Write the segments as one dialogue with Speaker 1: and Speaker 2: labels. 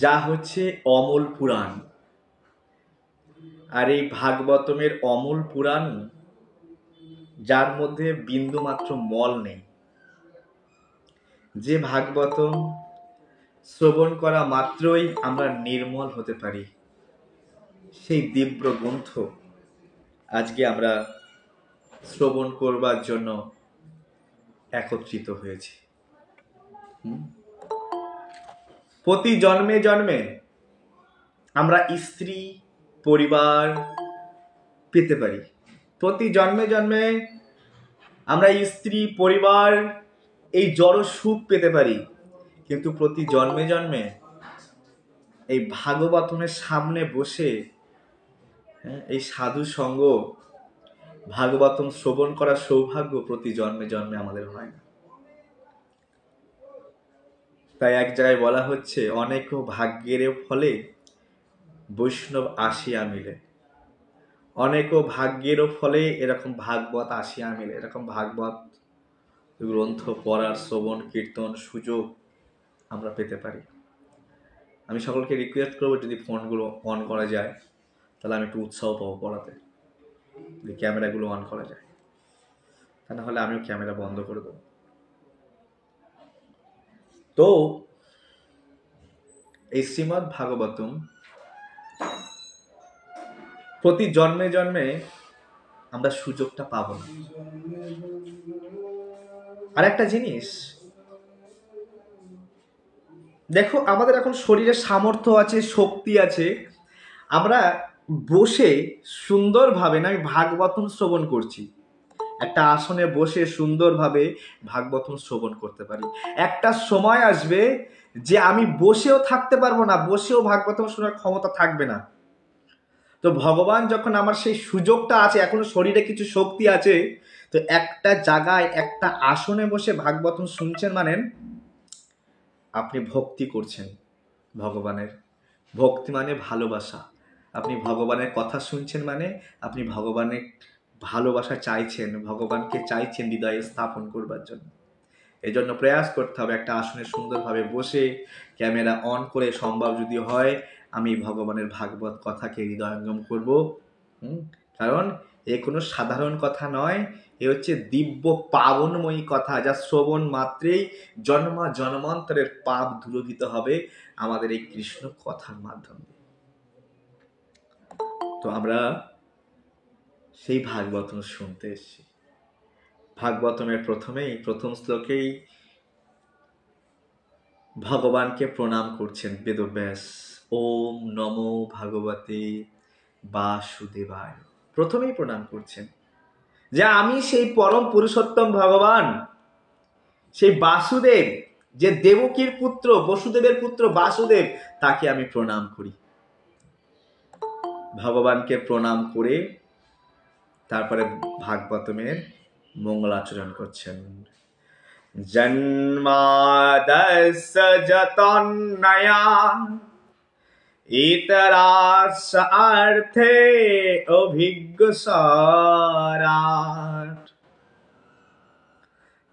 Speaker 1: যা হচ্ছে অমল পুরাণ। আর এই ভাগবতমের অমল পুরাণ, যার মধ্যে বিন্দু মাত্র মল নেই, যে ভাগবতম শ্রবণ করা মাত্রই আমরা নির্মল হতে পারি, সেই দিব্য গ্রন্থ আজকে আমরা শ্রবণ করবার জন্য একত্রিত হয়েছি। প্রতি জন্মে জন্মে আমরা স্ত্রী পরিবার পেতে পারি, প্রতি জন্মে জন্মে আমরা স্ত্রী পরিবার এই জড় সুখ পেতে পারি, কিন্তু প্রতি জন্মে জন্মে এই ভাগবতমের সামনে বসে এই সাধু সঙ্গ ভাগবতম শ্রবণ করার সৌভাগ্য প্রতি জন্মে জন্মে আমাদের হয় না। তাই এক জায়গায় বলা হচ্ছে, অনেক ভাগ্যের ফলে বৈষ্ণব আসিয়া মিলে, অনেক ভাগ্যের ফলে এরকম ভাগবত আসিয়া মিলে, এরকম ভাগবত গ্রন্থ পড়ার শ্রবণ কীর্তন সুযোগ আমরা পেতে পারি। আমি সকলকে রিকোয়েস্ট করবো, যদি ফোনগুলো অন করা যায় তাহলে আমি একটু উৎসাহ পাবো পড়াতে, যদি ক্যামেরাগুলো অন করা যায়, তা না হলে আমিও ক্যামেরা বন্ধ করে দেবো। তো এই শ্রীমদ্ ভাগবতম প্রতি জন্মে জন্মে আমরা সুযোগটা পাবো না। আর একটা জিনিস দেখো, আমাদের এখন শরীরে সামর্থ্য আছে, শক্তি আছে, আমরা বসে সুন্দরভাবে, না আমি ভাগবতম শ্রবণ করছি, একটা আসনে বসে সুন্দরভাবে ভাগবতম শ্রবণ করতে পারি। একটা সময় আসবে যে আমি বসেও থাকতে পারবো না, বসেও ভাগবতম শোনার ক্ষমতা থাকবে না। তো ভগবান যখন আমার সেই সুযোগটা আছে, এখনো শরীরে কিছু শক্তি আছে, তো একটা জায়গায় একটা আসনে বসে ভাগবতম শুনছেন, মানেন আপনি ভক্তি করছেন ভগবানের। ভক্তি মানে ভালোবাসা। আপনি ভগবানের কথা শুনছেন মানে আপনি ভগবানের ভালোবাসা চাইছেন, ভগবানকে চাইছেন হৃদয়ে স্থাপন করবার জন্য। এই জন্য প্রয়াস করতে হবে একটা আসনে সুন্দরভাবে বসে ক্যামেরা অন করে, সম্ভব যদি হয় আমি ভগবানের ভাগবত কথাকে হৃদয়ঙ্গম করব। কারণ এ কোনো সাধারণ কথা নয়, এ হচ্ছে দিব্য পাবনময়ী কথা, যা শ্রবণ মাত্রেই জন্মা জন্মান্তরের পাপ দূরীভূত হবে আমাদের এই কৃষ্ণ কথার মাধ্যমে। তো আমরা সেই ভাগবতম শুনতে এসেছি। ভাগবতমের প্রথম শ্লোকেই ভগবানকে প্রণাম করছেন বেদব্যাস। ওম নমো ভাগবতে বাসুদেবায়। প্রথমেই প্রণাম করছেন যে আমি সেই পরম পুরুষোত্তম ভগবান, সেই বাসুদেব, যে দেবকীর পুত্র, বসুদেবের পুত্র বাসুদেব, তাকে আমি প্রণাম করি। ভগবানকে প্রণাম করে তারপরে ভাগবতমের মঙ্গলাচরণ করছেন। জন্মাদস্য যতন্নয়া ইতরার্থে অভিজ্ঞসারাট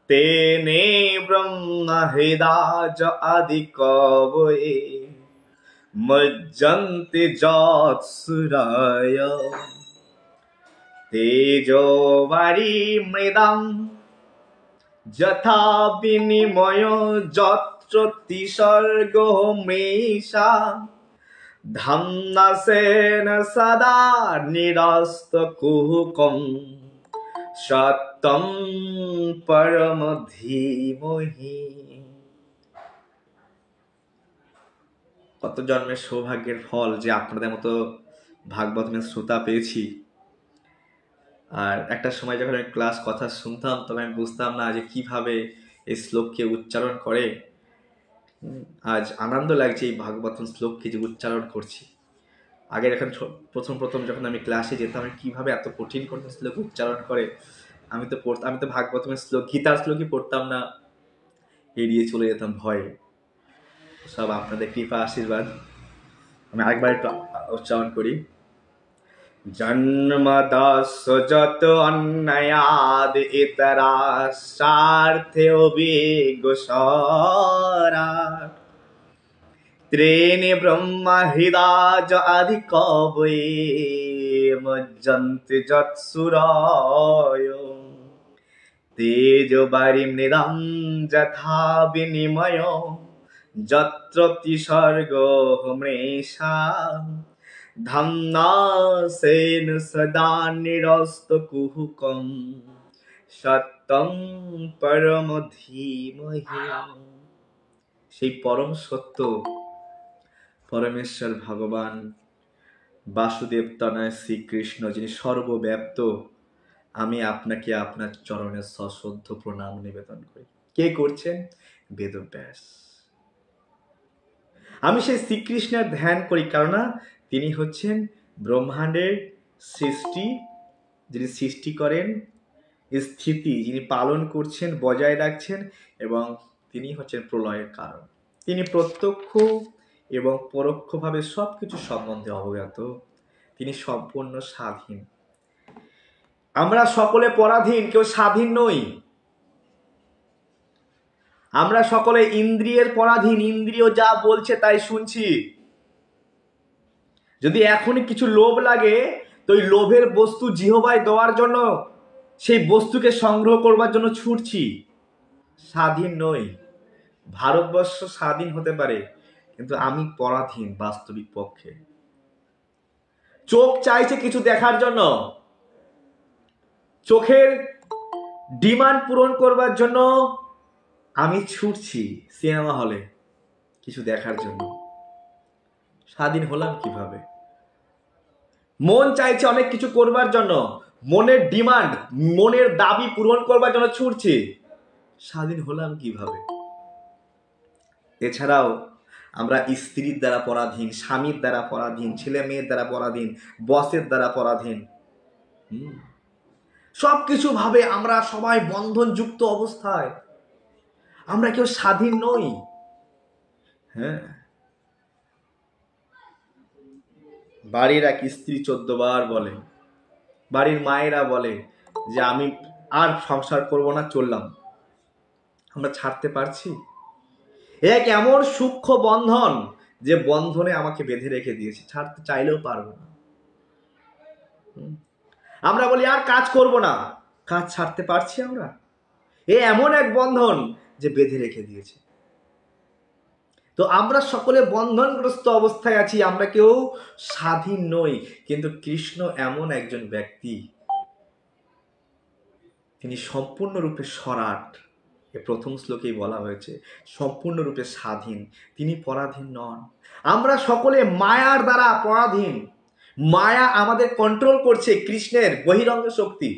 Speaker 1: তেনে ব্রহ্মহৃদাজ আদিকবয়ে মজ্জন্তে যৎসুরায় তেজো বারি মৃদাম যথা বিনিময় যত্র তিসর্গো মৃষা ধাম্নাসেন সদা নিরস্ত কুহুকম সত্যম পরম ধীমহি। কত জন্মের সৌভাগ্যের ফল যে আপনাদের মতো ভাগবতের শ্রোতা পেয়েছি। আর একটা সময় যখন আমি ক্লাস কথা শুনতাম তবে আমি বুঝতাম না যে কিভাবে এই শ্লোককে উচ্চারণ করে। আজ আনন্দ লাগছে এই ভাগবতম শ্লোককে যে উচ্চারণ করছি। আগে এখন প্রথম যখন আমি ক্লাসে যেতাম, আমি কিভাবে এত কঠিন কঠিন শ্লোক উচ্চারণ করে। আমি তো ভাগবতমের শ্লোক, গীতার শ্লোকই পড়তাম না, এড়িয়ে চলে যেতাম ভয়ে। সব আপনাদের কৃপা আশীর্বাদ। আমি আরেকবার একটু উচ্চারণ করি। জন্মদস্য যত অন্নয়াদ ইতরা স্বার্থে অভিজ্ঞসারা त्रेने ब्रह्मा हृदाज आदि कवये मज्जन्ति जत्सुराय तेजो बारिं निदं यथा विनिमय যত্র তিসর্গো মৃষা ধাম্না সেন সদা নিরস্ত কুহুকম সত্যম পরম ধীমহি। সেই পরম সত্য পরমেশ্বর ভগবান বাসুদেব তনয় শ্রীকৃষ্ণ, যিনি সর্বব্যাপ্ত, আমি আপনাকে আপনার চরণে সশ্রদ্ধ প্রণাম নিবেদন করি। কে করছেন? বেদব্যাস। আমি সেই শ্রীকৃষ্ণের ধ্যান করি, কারণ তিনি হচ্ছেন ব্রহ্মাণ্ডের সৃষ্টি, যিনি সৃষ্টি করেন, স্থিতি যিনি পালন করছেন, বজায় রাখছেন, এবং তিনি হচ্ছেন প্রলয়ের কারণ। তিনি প্রত্যক্ষ এবং পরোক্ষভাবে সব কিছু সম্বন্ধে অবগত। তিনি সম্পূর্ণ স্বাধীন। আমরা সকলে পরাধীন, কেউ স্বাধীন নই। আমরা সকলে ইন্দ্রিয়ের পরাধীন, ইন্দ্রিয় যা বলছে তাই শুনছি। যদি এখনই কিছু লোভ লাগে, তো ওই লোভের বস্তু জিহ্বায় দেওয়ার জন্য, সেই বস্তুকে সংগ্রহ করবার জন্য ছুটছি। স্বাধীন নই। ভারতবর্ষ স্বাধীন হতে পারে, কিন্তু আমি পরাধীন বাস্তবিক পক্ষে। চোখ চাইছে কিছু দেখার জন্য, চোখের ডিমান্ড পূরণ করবার জন্য আমি ছুটছি সিনেমা হলে কিছু দেখার জন্য। স্বাধীন হলাম কিভাবে? মন চাইছে অনেক কিছু করবার জন্য, মনের ডিমান্ড, মনের দাবি পূরণ করবার জন্য ছুটছি। স্বাধীন হলাম কিভাবে? এছাড়াও আমরা স্ত্রীর দ্বারা পরাধীন, স্বামীর দ্বারা পরাধীন, ছেলে মেয়ের দ্বারা পরাধীন, বসের দ্বারা পরাধীন। সবকিছু ভাবে আমরা সবাই বন্ধনযুক্ত অবস্থায়। আমরা কেউ স্বাধীন নই। হ্যাঁ, বাড়ির এক স্ত্রী 14 বার বলে, বাড়ির মায়েরা বলে যে আমি আর সংসার করব না, চললাম। আমরা ছাড়তে পারছি? এক এমন সূক্ষ্ম বন্ধন, যে বন্ধনে আমাকে বেঁধে রেখে দিয়েছে, ছাড়তে চাইলেও পারবো না। আমরা বলি আর কাজ করব না, কাজ ছাড়তে পারছি আমরা? এ এমন এক বন্ধন যে বেঁধে রেখে দিয়েছে। তো আমরা সকলে বন্ধনগ্রস্ত অবস্থায় আছি, আমরা কেউ স্বাধীন নই। কিন্তু কৃষ্ণ এমন একজন ব্যক্তি, তিনি সম্পূর্ণরূপে স্বরাট। এ প্রথম শ্লোকেই বলা হয়েছে সম্পূর্ণরূপে স্বাধীন, তিনি পরাধীন নন। আমরা সকলে মায়ার দ্বারা পরাধীন। মায়া আমাদের কন্ট্রোল করছে, কৃষ্ণের বহিরঙ্গ শক্তি।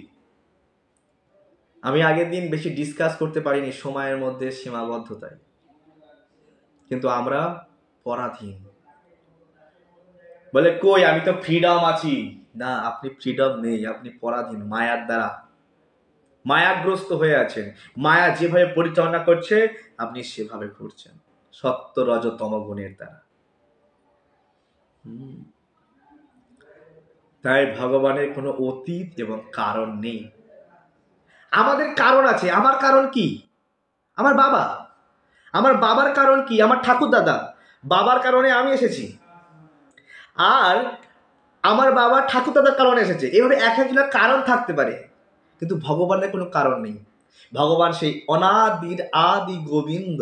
Speaker 1: আমি আগের দিন বেশি ডিসকাস করতে পারিনি সময়ের মধ্যে সীমাবদ্ধতায়, কিন্তু আমরা পরাধীন। বলে কই আমি তো ফ্রিডম আছি। না, আপনি ফ্রিডম নেই, আপনি পরাধীন, মায়ার দ্বারা মায়াগ্রস্ত হয়ে আছেন। মায়া যেভাবে পরিচালনা করছে আপনি সেভাবে করছেন, সত্য রজ তম গুণের দ্বারা। তাই ভগবানের কোনো অতীত এবং কারণ নেই। আমাদের কারণ আছে। আমার কারণ কি? আমার বাবা। আমার বাবার কারণ কি? আমার ঠাকুর দাদা। বাবার কারণে আমি এসেছি, আর আমার বাবা ঠাকুর দাদার কারণে এসেছে। এভাবে এক একজনের কারণ থাকতে পারে, কিন্তু ভগবানের কোনো কারণ নেই। ভগবান সেই অনাদির আদি গোবিন্দ।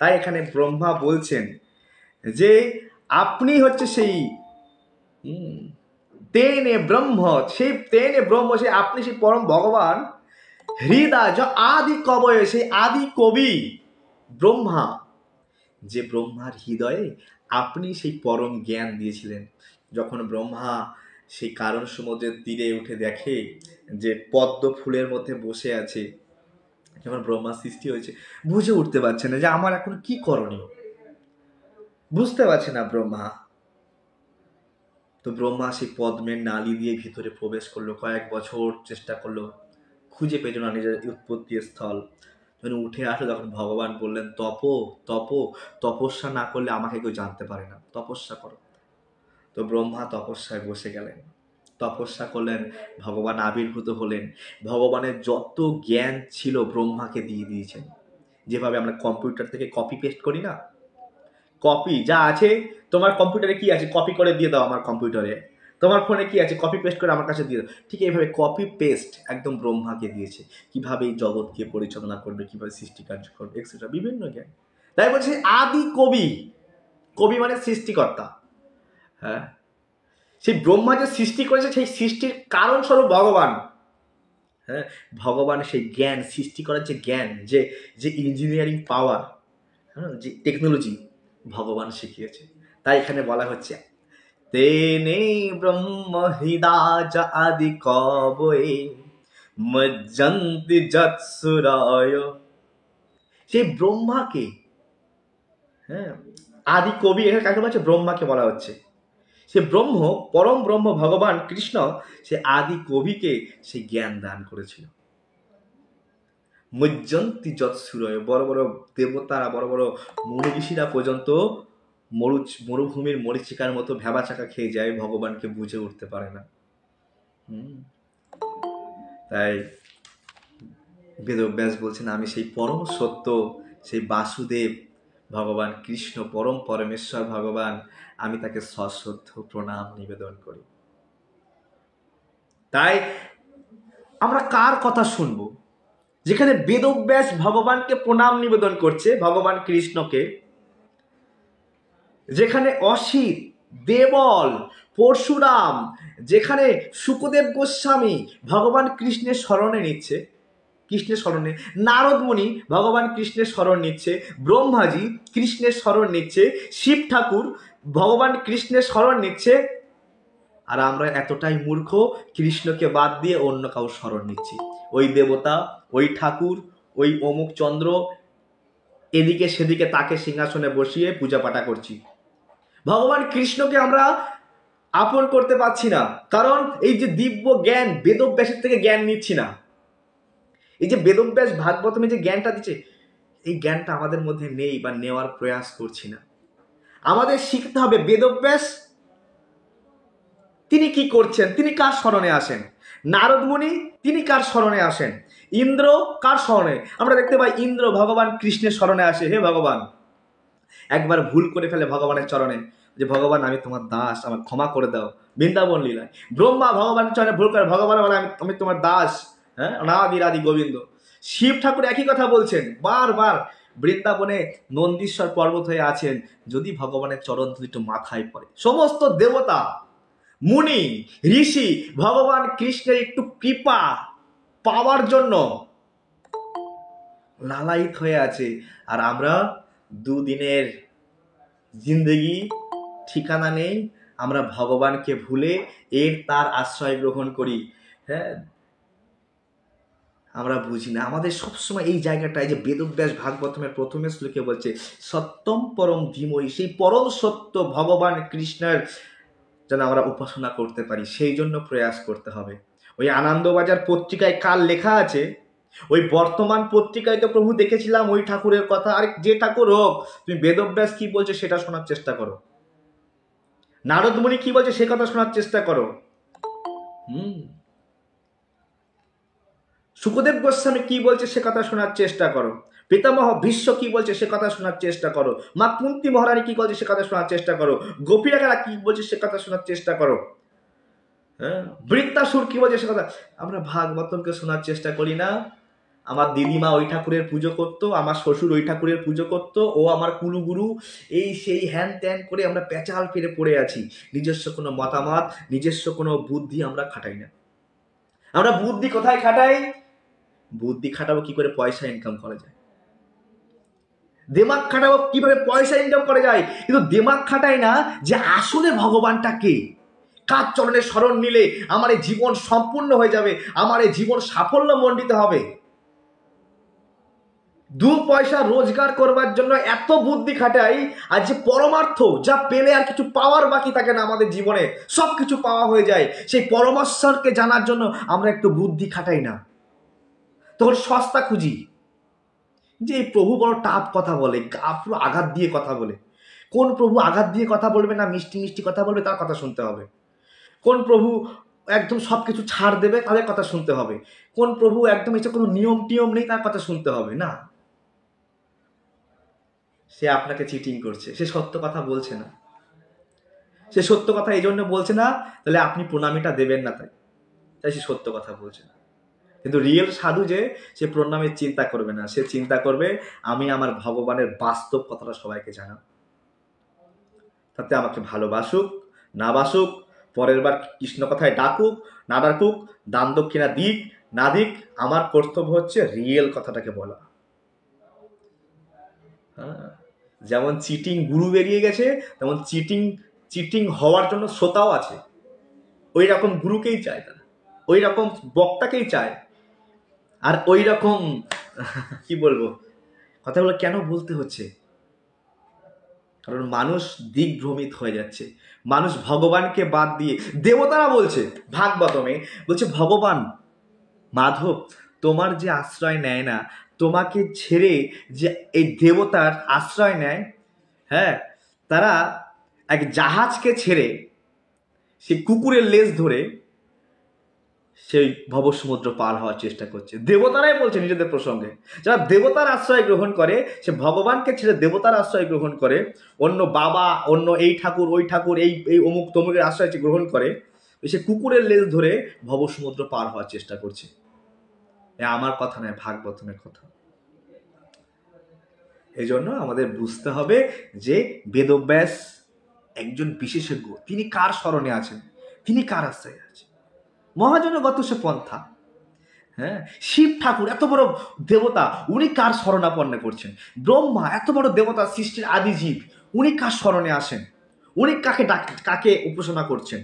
Speaker 1: তাই এখানে ব্রহ্মা বলছেন যে আপনি হচ্ছে সেই তেনে ব্রহ্ম, সেই তেনে ব্রহ্ম, সেই আপনি সেই পরম ভগবান। হৃদয় যা আদি কবয়, সেই আদি কবি ব্রহ্মা, যে ব্রহ্মার হৃদয়ে আপনি সেই পরম জ্ঞান দিয়েছিলেন। যখন ব্রহ্মা সেই কারণ সমুদ্রের তীরে উঠে দেখে যে পদ্ম ফুলের মধ্যে বসে আছে, যখন ব্রহ্মা সৃষ্টি হয়েছে, বুঝে উঠতে পারছে না যে আমার এখন কি করণীয়, বুঝতে পারছে না ব্রহ্মা। তো ব্রহ্মা সেই পদ্মের নালি দিয়ে ভিতরে প্রবেশ করলো, কয়েক বছর চেষ্টা করলো, খুঁজে পেল না নিজের উৎপত্তি স্থল। যখন উঠে আসলো, তখন ভগবান বললেন তপস্যা না করলে আমাকে কেউ জানতে পারে না, তপস্যা করো। তো ব্রহ্মা তপস্যায় বসে গেলেন, তপস্যা করলেন, ভগবান আবির্ভূত হলেন। ভগবানের যত জ্ঞান ছিল ব্রহ্মাকে দিয়ে দিয়েছেন। যেভাবে আমরা কম্পিউটার থেকে কপি পেস্ট করি না, কপি যা আছে তোমার কম্পিউটারে কি আছে কপি করে দিয়ে দাও আমার কম্পিউটারে, তোমার ফোনে কি আছে কপি পেস্ট করে আমার কাছে দিয়ে দাও। ঠিক এইভাবে কপি পেস্ট একদম ব্রহ্মাকে দিয়েছে, কিভাবে এই জগৎকে পরিচালনা করবে, কিভাবে সৃষ্টিকার্য করবে এক্সেট্রা বিভিন্ন জ্ঞান। তাই বলছে আদি কবি, কবি মানে সৃষ্টিকর্তা। হ্যাঁ, সেই ব্রহ্মা যে সৃষ্টি করেছে সেই সৃষ্টির কারণ স্বরূপ ভগবান। হ্যাঁ, ভগবান সেই জ্ঞান সৃষ্টি করার যে জ্ঞান, যে যে ইঞ্জিনিয়ারিং পাওয়ার, হ্যাঁ, যে টেকনোলজি ভগবান শিখিয়েছে। তাই এখানে বলা হচ্ছে তেনে ব্রহ্ম হৃদাজ আদি কবয়ে মজ্জন্তি যৎসুরায়। সেই ব্রহ্মাকে, হ্যাঁ, আদি কবি এখানে কাকে বলা হচ্ছে? ব্রহ্মাকে বলা হচ্ছে। সে ব্রহ্ম, পরম ব্রহ্ম ভগবান কৃষ্ণ সে আদি কবিকে সেই জ্ঞান দান করেছিল। মজ্জন্তি যৎসুরয়, বড় বড় দেবতারা, বড় বড় মুনি ঋষিরা পর্যন্ত মরুভূমির মরিচিকার মতো ভেবা চাকা খেয়ে যায়, ভগবানকে বুঝে উঠতে পারে না। তাই বেদব্যাস বলছেন আমি সেই পরম সত্য, সেই বাসুদেব ভগবান কৃষ্ণ, পরম পরমেশ্বর ভগবান, আমি তাকে সশ্রদ্ধ প্রণাম নিবেদন করি। তাই আমরা কার কথা শুনবো? যেখানে বেদব্যাস ভগবানকে প্রণাম নিবেদন করছে, ভগবান কৃষ্ণকে, যেখানে অসিত, দেবল, পরশুরাম, যেখানে শুকদেব গোস্বামী ভগবান কৃষ্ণের শরণে নিচ্ছে, কৃষ্ণের স্মরণে, নারদ মুনি ভগবান কৃষ্ণের স্মরণ নিচ্ছে, ব্রহ্মাজি কৃষ্ণের স্মরণ নিচ্ছে, শিব ঠাকুর ভগবান কৃষ্ণের স্মরণ নিচ্ছে, আর আমরা এতটাই মূর্খ কৃষ্ণকে বাদ দিয়ে অন্য কাউ স্মরণ নিচ্ছি। ওই দেবতা, ওই ঠাকুর, ওই অমুক চন্দ্র, এদিকে সেদিকে তাকে সিংহাসনে বসিয়ে পূজা পাঠা করছি। ভগবান কৃষ্ণকে আমরা আপন করতে পারছি না, কারণ এই যে দিব্য জ্ঞান বেদব্যাসের থেকে জ্ঞান নিচ্ছি না। এই যে বেদব্যাস ভাগবতমে যে জ্ঞানটা দিচ্ছে, এই জ্ঞানটা আমাদের মধ্যে নেই বা নেওয়ার প্রয়াস করছি না। আমাদের শিখতে হবে বেদব্যাস তিনি কি করছেন, তিনি কার স্মরণে আসেন। নারদ মুনি তিনি কার স্মরণে আসেন। ইন্দ্র কার স্মরণে? আমরা দেখতে পাই ইন্দ্র ভগবান কৃষ্ণের স্মরণে আসে, হে ভগবান। একবার ভুল করে ফেলে ভগবানের চরণে, যে ভগবান আমি তোমার দাস, আমার ক্ষমা করে দাও, বৃন্দাবন লীলায়। ব্রহ্মা ভগবানের চরণে ভুল করে, ভগবান বলে আমি তোমার দাস, হ্যাঁ, অনাদি রাদি গোবিন্দ। শিব ঠাকুর একই কথা বলছেন বারবার, বৃন্দাবনে নন্দীশ্বর পর্বত হয়ে আছেন, যদি ভগবানের চরণ দুটো মাথায় পড়ে, সমস্ত দেবতা, মুনি, ঋষি ভগবান কৃষ্ণের একটু কৃপা পাওয়ার জন্য লালায়িত হয়ে আছে। আর আমরা দুদিনের জিন্দেগি, ঠিকানা নেই, আমরা ভগবানকে ভুলে তার আশ্রয় গ্রহণ করি। হ্যাঁ, আমরা বুঝি না। আমাদের সবসময় এই জায়গাটায় যে বেদব্যাস ভাগবতমের প্রথমে শ্লোকে বলছে সত্যম পরম ধীমহি, সেই পরম সত্য ভগবান কৃষ্ণের যেন আমরা উপাসনা করতে পারি, সেই জন্য প্রয়াস করতে হবে। ওই আনন্দবাজার পত্রিকায় কাল লেখা আছে, ওই বর্তমান পত্রিকায় তো প্রভু দেখেছিলাম ওই ঠাকুরের কথা। আর যে ঠাকুর হোক, তুমি বেদব্যাস কি বলছে সেটা শোনার চেষ্টা করো, নারদ মুনি কি বলছে সে কথা শোনার চেষ্টা করো, শুকদেব গোস্বামী কি বলছে সে কথা শোনার চেষ্টা করো, পিতামহ ভীষ্ম কি বলছে সে কথা শোনার চেষ্টা করো, মা কুন্তী মহারানী কি বলছে সে কথা শোনার চেষ্টা করো, গোপীরাকারা কি বলছে সে কথা শোনার চেষ্টা করো, হ্যাঁ, বৃত্তাসুর কি বলছে সে কথা। আমরা ভাগবতমকে শোনার চেষ্টা করি না। আমার দিদিমা ওই ঠাকুরের পুজো করতো, আমার শ্বশুর ওই ঠাকুরের পুজো করতো, ও আমার কুলুগুরু, এই সেই হ্যান ত্যান করে আমরা পেঁচাল ফিরে পড়ে আছি। নিজস্ব কোনো মতামত, নিজস্ব কোনো বুদ্ধি আমরা খাটাই না। আমরা বুদ্ধি কোথায় খাটাই? বুদ্ধি খাটাবো কি করে পয়সা ইনকাম করা যায়, দিমাগ খাটাবো কিভাবে পয়সা ইনকাম করা যায়, কিন্তু দিমাগ খাটাই না যে আসলে ভগবানটা কে, কার চরণে স্মরণ নিলে আমার এই জীবন সম্পূর্ণ হয়ে যাবে, আমার এই জীবন সাফল্য মণ্ডিত হবে। দু পয়সা রোজগার করবার জন্য এত বুদ্ধি খাটাই, আর যে পরমার্থ যা পেলে আর কিছু পাওয়ার বাকি থাকে না আমাদের জীবনে, সব কিছু পাওয়া হয়ে যায়, সেই পরমেশ্বরকে জানার জন্য আমরা একটু বুদ্ধি খাটাই না, তখন সস্তা খুঁজি। যে এই প্রভু বড় টাফ কথা বলে, পুরো আঘাত দিয়ে কথা বলে। কোন প্রভু আঘাত দিয়ে কথা বলবে না, মিষ্টি মিষ্টি কথা বলবে, তার কথা শুনতে হবে। কোন প্রভু একদম সব কিছু ছাড় দেবে, তাদের কথা শুনতে হবে। কোন প্রভু একদম এসে কোনো নিয়ম টিয়ম নেই, তার কথা শুনতে হবে না। সে আপনাকে চিটিং করছে, সে সত্য কথা বলছে না। সে সত্য কথা এই জন্য বলছে না, তাহলে আপনি প্রণামীটা দেবেন না, তাই তাই সে সত্য কথা বলছে না। কিন্তু রিয়েল সাধু যে, সে প্রণামের চিন্তা করবে না, সে চিন্তা করবে আমি আমার ভগবানের বাস্তব কথাটা সবাইকে জানাব, তাতে আমাকে ভালোবাসুক না বাসুক, পরের বার কৃষ্ণ কথায় ডাকুক না ডাকুক, দান দক্ষিণা দিক না দিক, আমার কর্তব্য হচ্ছে রিয়েল কথাটাকে বলা। হ্যাঁ, যেমন চিটিং গুরু বেরিয়ে গেছে, তেমন চিটিং হওয়ার জন্য শ্রোতাও আছে। ওই রকম গুরুকেই চায় তারা, ওই রকম বক্তাকেই চায়। আর ওই রকম কি বলবো, কথাগুলো কেন বলতে হচ্ছে, কারণ মানুষ দিকভ্রমিত হয়ে যাচ্ছে। মানুষ ভগবানকে বাদ দিয়ে, দেবতারা বলছে ভাগবতমে, বলছে ভগবান মাধব তোমার যে আশ্রয় নেয় না, তোমাকে ছেড়ে যে এই দেবতার আশ্রয় নেয়, হ্যাঁ, তারা এক জাহাজকে ছেড়ে সে কুকুরের লেজ ধরে সেই ভবসমুদ্র পার হওয়ার চেষ্টা করছে। দেবতারাই বলছে নিজেদের প্রসঙ্গে, যারা দেবতার আশ্রয় গ্রহণ করে, সে ভগবানকে ছেড়ে দেবতার আশ্রয় গ্রহণ করে, অন্য বাবা, অন্য এই ঠাকুর ওই ঠাকুর, এই অমুক তমুকের আশ্রয় গ্রহণ করে, সে কুকুরের লেজ ধরে ভবসমুদ্র পার হওয়ার চেষ্টা করছে। আমার কথা নয়, ভাগবতমের কথা। এই জন্য আমাদের বুঝতে হবে যে বেদব্যাস একজন বিশেষজ্ঞ, তিনি কার স্মরণে আছেন, তিনি কার আশ্রয়ে আছেন। মহাজনগত সে পন্থা, হ্যাঁ, শিব ঠাকুর এত বড় দেবতা, উনি কার শরণাপন্ন করছেন। ব্রহ্মা এত বড় দেবতা, সৃষ্টির আদি জীব, উনি কার স্মরণে আসেন, উনি কাকে উপাসনা করছেন।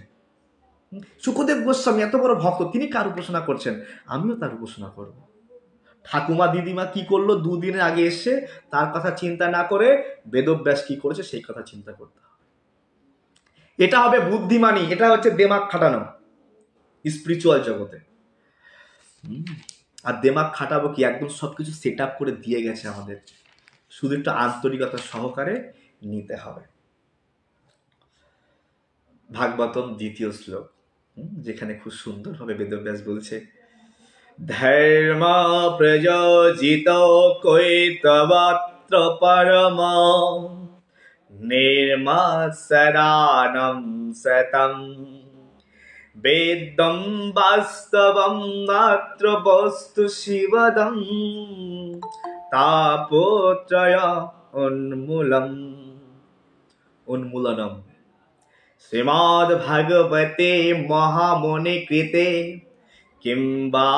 Speaker 1: শুকদেব গোস্বামী এত বড় ভক্ত, তিনি কার উপাসনা করছেন, আমিও তার উপাসনা করব। ঠাকুমা দিদিমা কি করলো দুদিনের আগে এসে, তার কথা চিন্তা না করে বেদব্যাস কি করেছে সেই কথা চিন্তা করতে হবে। এটা হবে বুদ্ধিমানী, এটা হচ্ছে দেমাগ খাটানো স্পিরিচুয়াল জগতে। আর দেমাগ খাটাবো কি, একদম সবকিছু সেট আপ করে দিয়ে গেছে আমাদের, শুধু একটু আন্তরিকতা সহকারে নিতে হবে। ভাগবতম 2য় শ্লোক, যেখানে খুব সুন্দরভাবে বেদব্যাস বলছে, ধর্ম প্রযোজিত কৈতবত্র পরম নির্মৎসরানম সতম বেদম বাস্তবম নাত্র বস্তু শিবদম তাপত্রয় উন্মূলনম শ্রীমদ্ ভাগবতে মহামুনি কৃতে কিংবা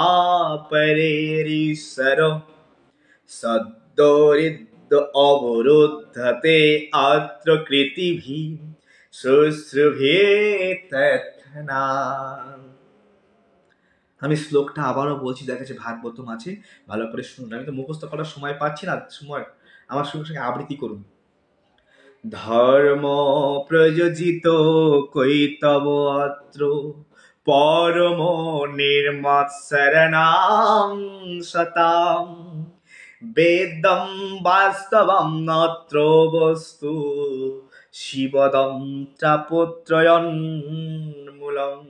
Speaker 1: পরেরীশ্বর সদ্যোরিদ্য অবরুদ্ধতে অত্র কৃতিভি শুশ্রুভে তৎক্ষণাৎ। আমি শ্লোকটা আবারও বলছি, দেখেছি ভাগবতম আছে, ভালো করে শুনুন। আমি তো মুখস্থ করার সময় পাচ্ছি না, সময় আমার সঙ্গে সঙ্গে আবৃত্তি করুন। ধর্ম প্রযোজিত কৈতব অত্র পরম নির্মৎসরণাম সতাম বেদম বাস্তবম নত্র বস্তু শিবদম ত্রাপত্রয়ন্মূলম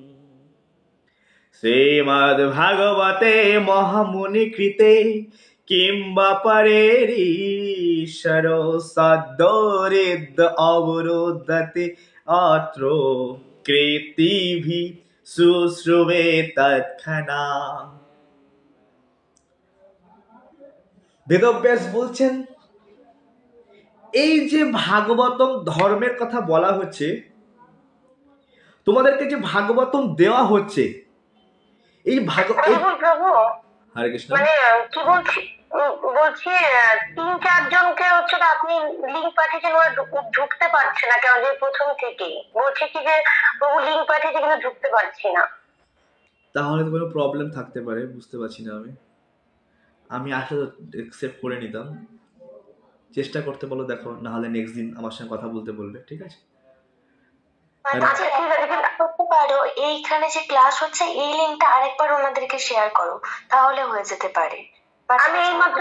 Speaker 1: শ্রীমদ্ ভাগবতে মহামুনি কৃতে কিংবা পরেরীশ্বর সদ্যোরিদ্য অবরুদ্ধতে অত্র কৃতিভি শুশ্রুবে তৎক্ষণাৎ। বেদব্যাস বলছেন, এই যে ভাগবতম ধর্মের কথা বলা হচ্ছে, তোমাদেরকে যে ভাগবতম দেওয়া হচ্ছে, এই
Speaker 2: প্রভু
Speaker 1: হরে কৃষ্ণ,
Speaker 2: মানে কি বলছি, 3-4 জনকে হচ্ছে আপনি লিঙ্ক পাঠিয়েছেন, ওরা ঢুকতে পারছে না কেন, যে প্রথম থেকে বলছে কি যে প্রভু লিঙ্ক পাঠিয়েছে কিন্তু ঢুকতে পারছি না।
Speaker 1: তাহলে তো কোনো প্রবলেম থাকতে পারে, বুঝতে পারছি না। আমি আসলে অ্যাকসেপ্ট করে নিতাম, চেষ্টা করতে বলো, দেখো, না হলে নেক্সট দিন আমার সঙ্গে কথা বলতে বলবে, ঠিক আছে?
Speaker 2: আচ্ছা ঠিক আছে, কিন্তু করতে পারো এইখানে যে ক্লাস হচ্ছে এই লিংকটা আরেকবার ওনাদেরকে শেয়ার করো, তাহলে হয়ে যেতে পারে। আমি এইমাত্র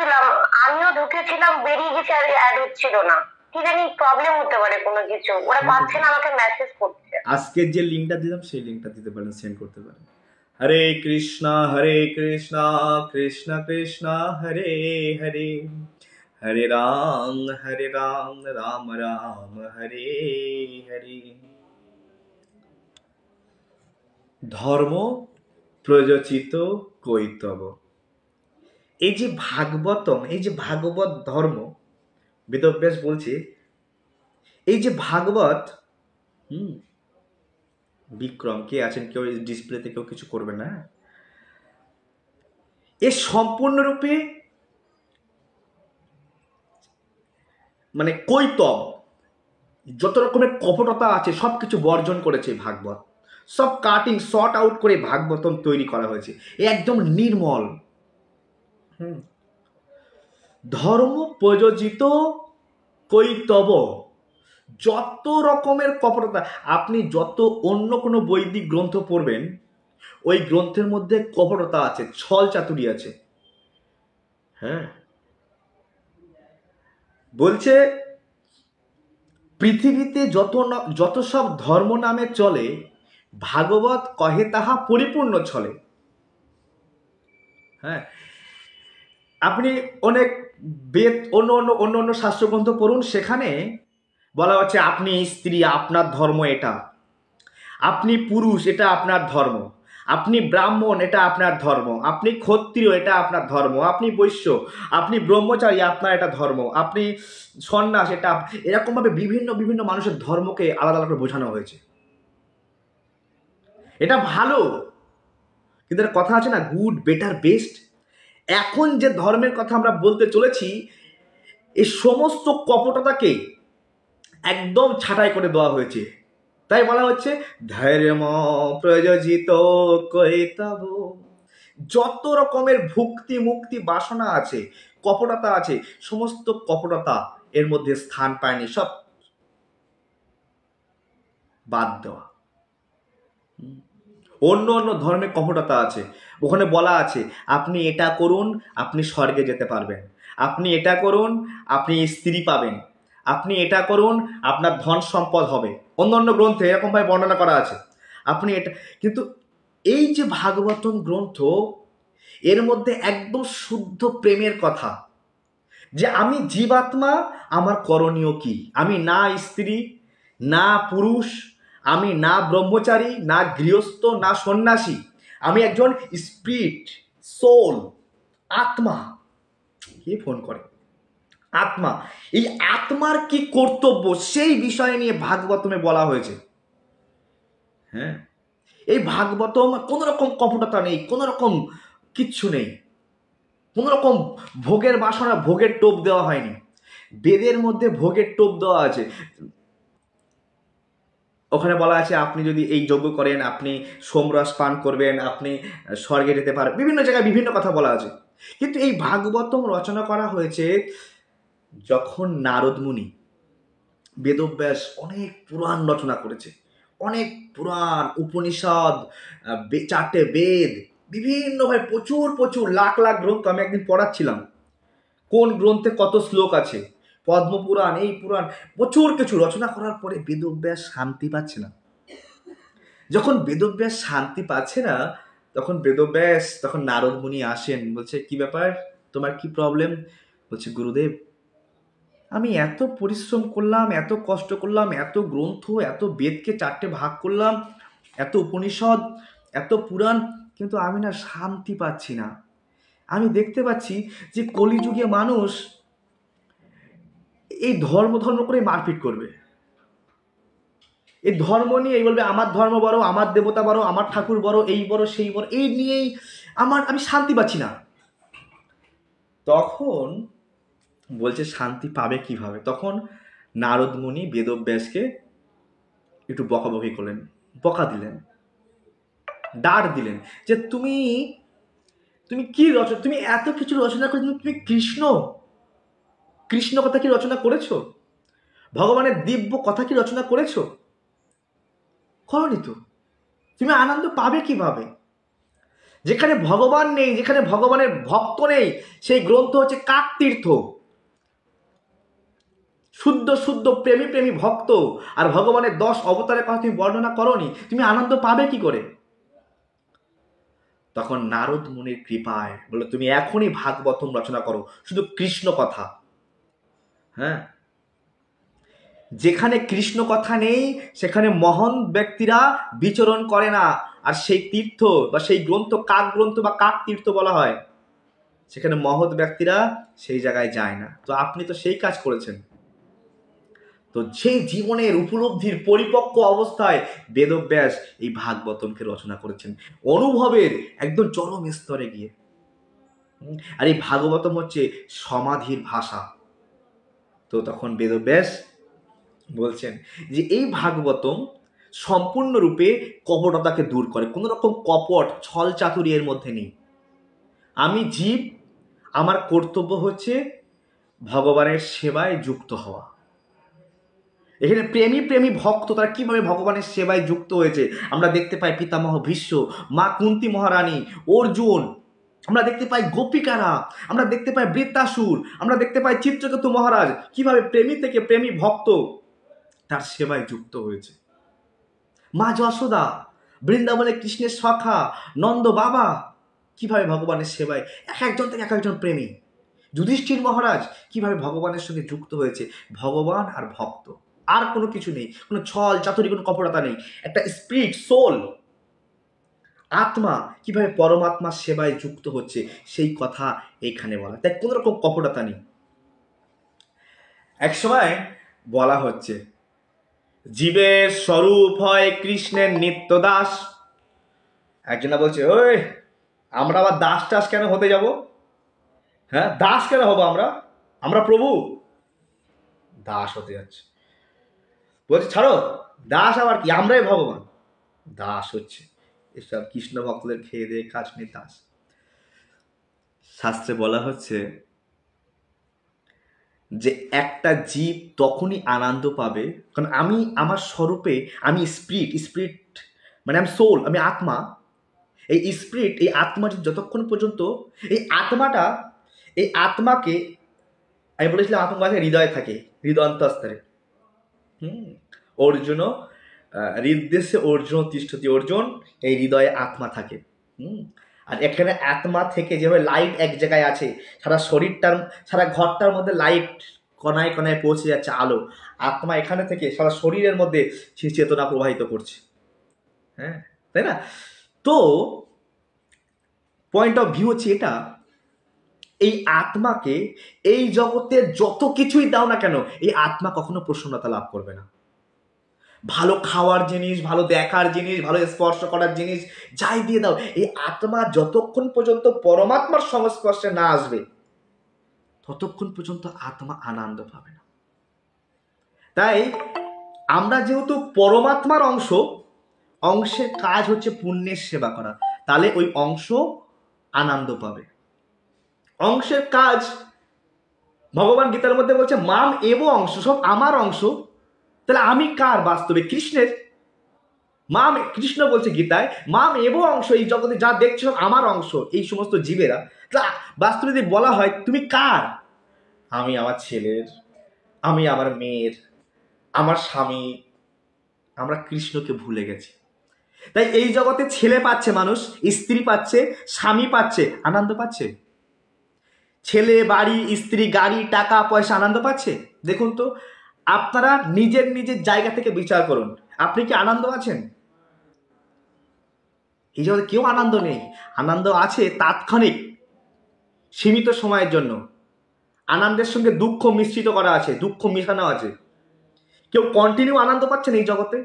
Speaker 2: দিলাম, আমিও ঢুকেছিলাম, বেরিয়ে গেছে, আর অ্যাড হচ্ছিল না, কি জানি প্রবলেম হতে পারে কোনো কিছু, ওরা পাচ্ছে না, আমাকে মেসেজ করছে।
Speaker 1: আজকের যে লিংকটা দিলাম সেই লিংকটা দিতে পারেন, সেন্ড করতে পারেন। হরে কৃষ্ণ কৃষ্ণ কৃষ্ণ হরে হরে, হরে রাম রাম রাম হরে হরে। ধর্ম প্রযোজিত কৈতব। এই যে ভাগবতম, এই যে ভাগবত ধর্ম, বেদব্যাস বলছে এই যে ভাগবত, বিক্রম কে আছেন, কেউ ডিসপ্লেতে কেউ কিছু করবে না, এ সম্পূর্ণরূপে মানে কৈতব, যত রকমের কপটতা আছে সবকিছু বর্জন করেছে ভাগবত, সব কাটিং শর্ট আউট করে ভাগবতম তৈরি করা হয়েছে। এ একদম নির্মল। ধর্ম প্রযোজিত কৈতব, যত রকমের কপটতা, আপনি যত অন্য কোনো বৈদিক গ্রন্থ পড়বেন ওই গ্রন্থের মধ্যে কপটতা আছে, ছল চাতুরি আছে। হ্যাঁ, বলছে পৃথিবীতে যত সব ধর্ম নামে চলে, ভাগবত কহে তাহা পরিপূর্ণ চলে। হ্যাঁ, আপনি অনেক বেদ, অন্য অন্য শাস্ত্রগ্রন্থ পড়ুন, সেখানে বলা হচ্ছে আপনি স্ত্রী, আপনার ধর্ম এটা, আপনি পুরুষ, এটা আপনার ধর্ম, আপনি ব্রাহ্মণ, এটা আপনার ধর্ম, আপনি ক্ষত্রিয়, এটা আপনার ধর্ম, আপনি বৈশ্য, আপনি ব্রহ্মচারী, আপনার এটা ধর্ম, আপনি সন্ন্যাস, এটা। এরকমভাবে বিভিন্ন বিভিন্ন মানুষের ধর্মকে আলাদা আলাদা করে বোঝানো হয়েছে। এটা ভালো, কিন্তু এর কথা আছে না, গুড, বেটার, বেস্ট। এখন যে ধর্মের কথা আমরা বলতে চলেছি, এই সমস্ত কপটতাকে একদম ছাঁটাই করে দেওয়া হয়েছে। তাই বলা হচ্ছে ধর্ম প্রযোজিত কৈতব। যত রকমের ভুক্তি মুক্তি বাসনা আছে, কপটতা আছে, সমস্ত কপটতা এর মধ্যে স্থান পায়নি, সব বাদ দেওয়া। অন্য অন্য ধর্মে কপটতা আছে, ওখানে বলা আছে আপনি এটা করুন আপনি স্বর্গে যেতে পারবেন, আপনি এটা করুন আপনি স্ত্রী পাবেন, আপনি এটা করুন আপনার ধন সম্পদ হবে। অন্য অন্য গ্রন্থে এরকমভাবে বর্ণনা করা আছে আপনি এটা। কিন্তু এই যে ভাগবতম গ্রন্থ, এর মধ্যে একদম শুদ্ধ প্রেমের কথা, যে আমি জীবাত্মা, আমার করণীয় কি, আমি না স্ত্রী না পুরুষ, আমি না ব্রহ্মচারী না গৃহস্থ না সন্ন্যাসী, আমি একজন স্পিরিট, সোল, আত্মা। কে ফোন করে? আত্মা। এই আত্মার কি কর্তব্য সেই বিষয় নিয়ে ভাগবতমে বলা হয়েছে। হ্যাঁ, এই ভাগবতম কোনো রকম কপটতা নেই, কোনো রকম কিচ্ছু নেই, কোনো রকম ভোগের বাসনা, ভোগের টোপ দেওয়া হয়নি। বেদের মধ্যে ভোগের টোপ দেওয়া আছে। ওখানে বলা আছে আপনি যদি এই যজ্ঞ করেন আপনি সোমরস পান করবেন, আপনি স্বর্গে যেতে পারেন, বিভিন্ন জায়গায় বিভিন্ন কথা বলা আছে। কিন্তু এই ভাগবতম রচনা করা হয়েছে যখন নারদ মুনি, বেদব্যাস অনেক পুরাণ রচনা করেছে, অনেক পুরাণ, উপনিষদ, 4টে বেদ, বিভিন্নভাবে প্রচুর প্রচুর লাখ লাখ গ্রন্থ। আমি একদিন পড়াচ্ছিলাম কোন গ্রন্থে কত শ্লোক আছে, পদ্মপুরাণ, এই পুরাণ, প্রচুর কিছু রচনা করার পরে বেদব্যাস শান্তি পাচ্ছে না। যখন বেদব্যাস শান্তি পাচ্ছে না, তখন নারদ মুনি আসেন, বলছে কি ব্যাপার, তোমার কি প্রবলেম? বলছে গুরুদেব, আমি এত পরিশ্রম করলাম, এত কষ্ট করলাম, এত গ্রন্থ, এত বেদকে 4টে ভাগ করলাম, এত উপনিষদ, এত পুরাণ, কিন্তু আমি না শান্তি পাচ্ছি না। আমি দেখতে পাচ্ছি যে কলিযুগে মানুষ এই ধর্ম করে মারপিট করবে, এই ধর্ম নিয়ে এই বলবে আমার ধর্ম বড়, আমার দেবতা বড়, আমার ঠাকুর বড়, এই বড় সেই বড়, এই নিয়েই আমি শান্তি পাচ্ছি না। তখন বলছে শান্তি পাবে কিভাবে? তখন নারদ মুনি বেদব্যাসকে একটু বকাবকি করলেন, বকা দিলেন, ডাঁট দিলেন যে তুমি কি রচনা, তুমি এত কিছু রচনা করে তুমি কৃষ্ণ কথা কি রচনা করেছো? ভগবানের দিব্য কথা কি রচনা করেছো? করনি তো। তুমি আনন্দ পাবে কিভাবে? যেখানে ভগবান নেই, যেখানে ভগবানের ভক্ত নেই, সেই গ্রন্থ হচ্ছে কাকতীর্থ। শুদ্ধ শুদ্ধ প্রেমী প্রেমী ভক্ত আর ভগবানের 10 অবতারের কথা তুমি বর্ণনা করনি, তুমি আনন্দ পাবে কি করে? তখন নারদ মুনির কৃপায় বললো তুমি এখনই ভাগবতম রচনা করো, শুধু কৃষ্ণ কথা। হ্যাঁ, যেখানে কৃষ্ণ কথা নেই সেখানে মহান ব্যক্তিরা বিচরণ করে না। আর সেই তীর্থ বা সেই গ্রন্থ কাক গ্রন্থ বা কাক তীর্থ বলা হয়, সেখানে মহৎ ব্যক্তিরা সেই জায়গায় যায় না। তো আপনি তো সেই কাজ করেছেন। তো যে জীবনের উপলব্ধির পরিপক্ক অবস্থায় বেদব্যাস এই ভাগবতমকে রচনা করেছেন, অনুভবের একদম চরম স্তরে গিয়ে। আর এই ভাগবতম হচ্ছে সমাধির ভাষা। তো তখন বেদব্যাস বলছেন যে এই ভাগবতম সম্পূর্ণরূপে কপটতাকে দূর করে, কোনো রকম কপট ছল চাতুরি এর মধ্যে নেই। আমি জীব, আমার কর্তব্য হচ্ছে ভগবানের সেবায় যুক্ত হওয়া। এখানে প্রেমী প্রেমী ভক্ত তারা কিভাবে ভগবানের সেবায় যুক্ত হয়েছে আমরা দেখতে পাই। পিতামহ ভীষ্ম, মা কুন্তী মহারানী, অর্জুন, আমরা দেখতে পাই গোপিকারা, আমরা দেখতে পাই বৃত্তাসুর, আমরা দেখতে পাই চিত্রকেতু মহারাজ কিভাবে প্রেমী থেকে প্রেমী ভক্ত তার সেবায় যুক্ত হয়েছে। মা যশোদা, বৃন্দাবনে কৃষ্ণের সখা নন্দ বাবা কিভাবে ভগবানের সেবায় এক একজন থেকে এক একজন প্রেমী। যুধিষ্ঠির মহারাজ কিভাবে ভগবানের সঙ্গে যুক্ত হয়েছে। ভগবান আর ভক্ত, আর কোনো কিছু নেই, কোনো ছল চাতুরি, কোনো কপটতা নেই। একটা স্পিরিট, সোল, আত্মা কিভাবে পরমাত্মার সেবায় যুক্ত হচ্ছে সেই কথা এইখানে বলা। তাই কোনো রকম কপটতা নেই। এক সময় বলা হচ্ছে জীবের স্বরূপ হয় কৃষ্ণের নিত্য দাস। একজনা বলছে ওই আমরা আবার দাস টাস কেন হতে যাব? হ্যাঁ, দাস কেন হবো আমরা? আমরা প্রভু দাস হতে যাচ্ছে। বলছে ছাড়ো, দাস আবার কি, আমরাই ভগবান। দাস হচ্ছে এসব কৃষ্ণ ভক্তদের খেয়ে দিয়ে কাজ নেই দাস। শাস্ত্রে বলা হচ্ছে যে একটা জীব তখনই আনন্দ পাবে কারণ আমি আমার স্বরূপে, আমি স্পিরিট মানে আমি সোল, আমি আত্মা। এই স্পিরিট, এই আত্মা যতক্ষণ পর্যন্ত এই আত্মাটা, এই আত্মাকে আমি বলেছিলাম আত্মা হৃদয়ে থাকে, হৃদয়ন্তস্তরে। অর্জুন হৃদদেশে অর্জুন তিষ্ঠতি, অর্জুন এই হৃদয়ে আত্মা থাকে। আর এখানে আত্মা থেকে যেভাবে লাইট এক জায়গায় আছে, সারা শরীরটার, সারা ঘরটার মধ্যে লাইট কণায় কণায় পৌঁছে যাচ্ছে আলো, আত্মা এখানে থেকে সারা শরীরের মধ্যে সেই চেতনা প্রবাহিত করছে। হ্যাঁ, তাই না? তো পয়েন্ট অফ ভিউ হচ্ছে এটা, এই আত্মাকে এই জগতের যত কিছুই দাও না কেন এই আত্মা কখনো প্রসন্নতা লাভ করবে না। ভালো খাওয়ার জিনিস, ভালো দেখার জিনিস, ভালো স্পর্শ করার জিনিস যাই দিয়ে দাও, এই আত্মা যতক্ষণ পর্যন্ত পরমাত্মার সংস্পর্শে না আসবে ততক্ষণ পর্যন্ত আত্মা আনন্দ পাবে না। তাই আমরা যেহেতু পরমাত্মার অংশ, অংশের কাজ হচ্ছে পুণ্যের সেবা করা, তাহলে ওই অংশ আনন্দ পাবে। অংশের কাজ ভগবান গীতার মধ্যে বলছে মাম এব অংশ, সব আমার অংশ। তাহলে আমি কার? বাস্তবে কৃষ্ণের। মাম, কৃষ্ণ বলছে গীতায় মাম এব অংশ, এই জগতে যা দেখছো আমার অংশ, এই সমস্ত জীবেরা। বাস্তবে যদি বলা হয় তুমি কার? আমি আমার ছেলের, আমি আমার মেয়ের, আমার স্বামী। আমরা কৃষ্ণকে ভুলে গেছি। তাই এই জগতে ছেলে পাচ্ছে মানুষ, স্ত্রী পাচ্ছে, স্বামী পাচ্ছে, আনন্দ পাচ্ছে। ছেলে, বাড়ি, স্ত্রী, গাড়ি, টাকা পয়সা আনন্দ পাচ্ছে? দেখুন তো, আপনারা নিজের নিজের জায়গা থেকে বিচার করুন, আপনি কি আনন্দ আছেন? এই জগতে কেউ আনন্দ নেই। আনন্দ আছে তাৎক্ষণিক, সীমিত সময়ের জন্য। আনন্দের সঙ্গে দুঃখ মিশ্রিত করা আছে, দুঃখ মিশানো আছে। কেউ কন্টিনিউ আনন্দ পাচ্ছেন এই জগতে?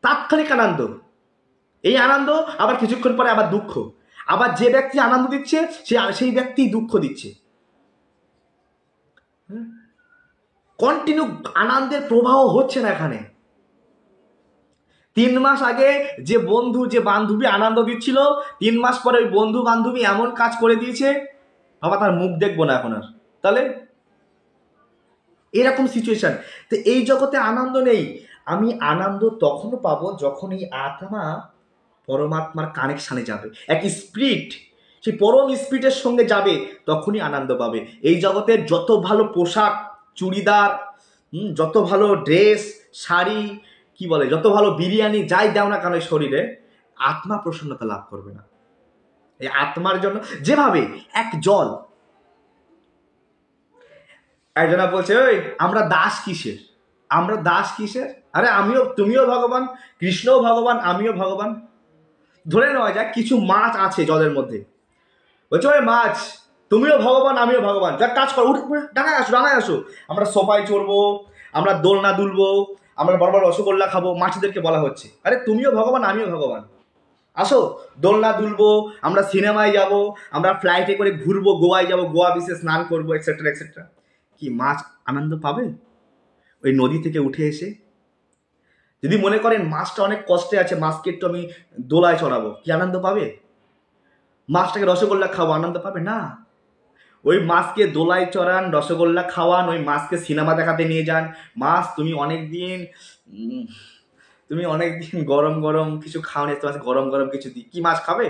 Speaker 1: তাৎক্ষণিক আনন্দ, এই আনন্দ আবার কিছুক্ষণ পরে আবার দুঃখ। আবার যে ব্যক্তি আনন্দ দিচ্ছে সেই ব্যক্তি দুঃখ দিচ্ছে। কন্টিনিউ আনন্দের প্রবাহ হচ্ছে না এখানে। 3 মাস আগে যে বন্ধু যে বান্ধবী আনন্দ দিচ্ছিল, 3 মাস পরে ওই বন্ধু বান্ধবী এমন কাজ করে দিয়েছে, বাবা তার মুখ দেখবো না এখন আর। তাহলে এরকম সিচুয়েশন। তো এই জগতে আনন্দ নেই। আমি আনন্দ তখনও পাবো যখন এই আত্মা পরমাত্মার কানেকশানে যাবে, এক স্পিরিট সেই পরম স্পিরিটের সঙ্গে যাবে, তখনই আনন্দ পাবে। এই জগতের যত ভালো পোশাক, চুড়িদার, যত ভালো ড্রেস, শাড়ি, কি বলে, যত ভালো বিরিয়ানি যাই দাও না কেন শরীরে, আত্মা প্রসন্নতা লাভ করবে না। এই আত্মার জন্য যেভাবে এক জল, একজনা বলছে, ওই আমরা দাস কিসের, আমরা দাস কিসের? আরে তুমিও ভগবান, কৃষ্ণও ভগবান, আমিও ভগবান। ধরে নেওয়া যাক কিছু মাছ আছে জলের মধ্যে, বলছো ওই মাছ তুমিও ভগবান আমিও ভগবান, যা কাজ করো, উঠে ডাঙায় আসো, আমরা সোফায় চড়বো, আমরা দোলনা দুলবো, আমরা বড় বড় রসগোল্লা খাবো। মাছদেরকে বলা হচ্ছে আরে তুমিও ভগবান আমিও ভগবান, আসো দোলনা দুলবো, আমরা সিনেমায় যাব, আমরা ফ্লাইটে করে ঘুরবো, গোয়ায় যাব, গোয়া বিচে স্নান করবো, এক্সেট্রা এক্সেট্রা। কি মাছ আনন্দ পাবে ওই নদী থেকে উঠে এসে? যদি মনে করেন মাছটা অনেক কষ্টে আছে, মাছকে একটু আমি দোলায় চড়াবো, কি আনন্দ পাবে? মাছটাকে রসগোল্লা খাওয়া আনন্দ পাবে না। ওই মাছকে দোলায় চড়ান, রসগোল্লা খাওয়ান, ওই মাছকে সিনেমা দেখাতে নিয়ে যান, মাছ তুমি অনেক দিন গরম গরম কিছু খাও নি, তোমার গরম গরম কিছু দিই, কি মাছ খাবে?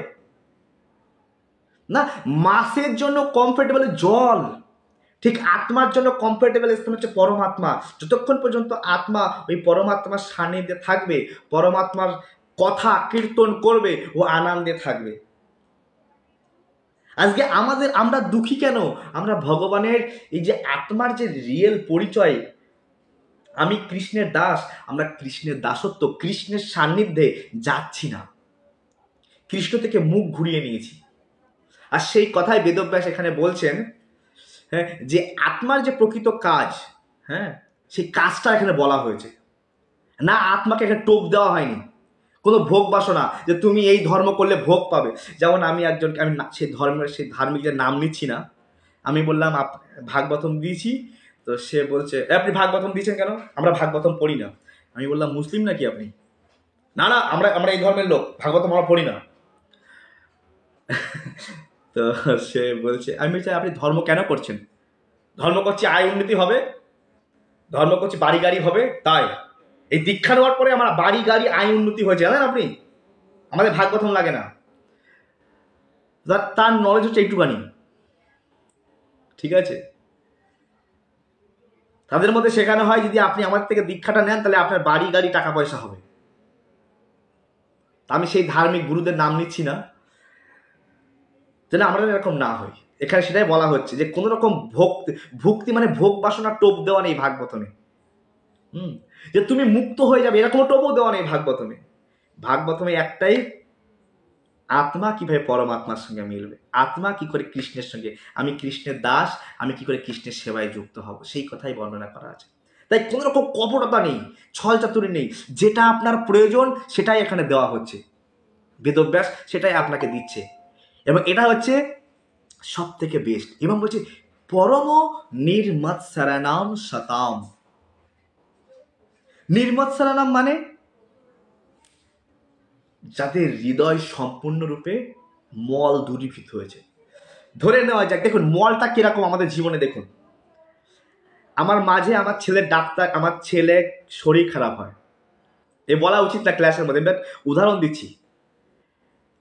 Speaker 1: না, মাছের জন্য কমফোর্টেবল জল, ঠিক আত্মার জন্য কমফোর্টেবল স্থান হচ্ছে পরমাত্মা। যতক্ষণ পর্যন্ত আত্মা ওই পরমাত্মার সান্নিধ্যে থাকবে, পরমাত্মার কথা কীর্তন করবে, ও আনন্দে থাকবে। আজকে আমরা দুঃখী কেন? আমরা ভগবানের এই যে আত্মার যে রিয়েল পরিচয়, আমি কৃষ্ণের দাস, আমরা কৃষ্ণের দাসত্ব, কৃষ্ণের সান্নিধ্যে যাচ্ছি না, কৃষ্ণ থেকে মুখ ঘুরিয়ে নিয়েছি। আর সেই কথাই বেদব্যাস এখানে বলছেন, হ্যাঁ, যে আত্মার যে প্রকৃত কাজ, হ্যাঁ, সেই কাজটা এখানে বলা হয়েছে না। আত্মাকে এখানে টোপ দেওয়া হয়নি কোনো ভোগ বাসনা যে তুমি এই ধর্ম করলে ভোগ পাবে। যেমন আমি সেই সেই ধার্মিকদের নাম নিচ্ছি না, আমি বললাম ভাগবতম দিয়েছি, তো সে বলছে আপনি ভাগবতম দিয়েছেন কেন? আমরা ভাগবতম পড়ি না। আমি বললাম মুসলিম নাকি আপনি? না না, আমরা এই ধর্মের লোক, ভাগবতম আমরা পড়ি না। তো সে বলছে, আমি চাই আপনি ধর্ম কেন করছেন? ধর্ম করছি আয় উন্নতি হবে, ধর্ম করছি বাড়ি গাড়ি হবে, তাই এই দীক্ষা নেওয়ার পরে আমার বাড়ি গাড়ি আয় উন্নতি হয়েছে, জানেন আপনি? আমাদের ভাগবতম লাগে না। তার নলেজ হচ্ছে একটুখানি, ঠিক আছে? তাদের মধ্যে শেখানো হয় যদি আপনি আমার থেকে দীক্ষাটা নেন তাহলে আপনার বাড়ি গাড়ি টাকা পয়সা হবে। আমি সেই ধার্মিক গুরুদের নাম নিচ্ছি না, যেন আমরা এরকম না হই। এখানে সেটাই বলা হচ্ছে যে কোনো রকম ভক্তি মানে ভোগ বাসনা টোপ দেওয়া নেই ভাগবতমে। যে তুমি মুক্ত হয়ে যাবে এরকম টোপও দেওয়া নেই ভাগবতমে। ভাগবতমে একটাই, আত্মা কিভাবে পরমাত্মার সঙ্গে মিলবে, আত্মা কি করে কৃষ্ণের সঙ্গে, আমি কৃষ্ণের দাস, আমি কি করে কৃষ্ণের সেবায় যুক্ত হব, সেই কথাই বর্ণনা করা আছে। তাই কোনো রকম কপটতা নেই, ছল চাতুরি নেই, যেটা আপনার প্রয়োজন সেটাই এখানে দেওয়া হচ্ছে। বেদব্যাস সেটাই আপনাকে দিচ্ছে, এবং এটা হচ্ছে সব থেকে বেস্ট। এবং বলছে পরম নির্মৎসরানাম শতাম। নির্মৎসরানাম মানে যাদের হৃদয় সম্পূর্ণরূপে মল দূরীভূত হয়েছে। ধরে নেওয়া যাক, দেখুন মলটা কিরকম আমাদের জীবনে। দেখুন আমার ছেলের ডাক্তার, আমার ছেলে শরীর খারাপ হয়, এ বলা উচিত না ক্লাসের মধ্যে, বাট উদাহরণ দিচ্ছি।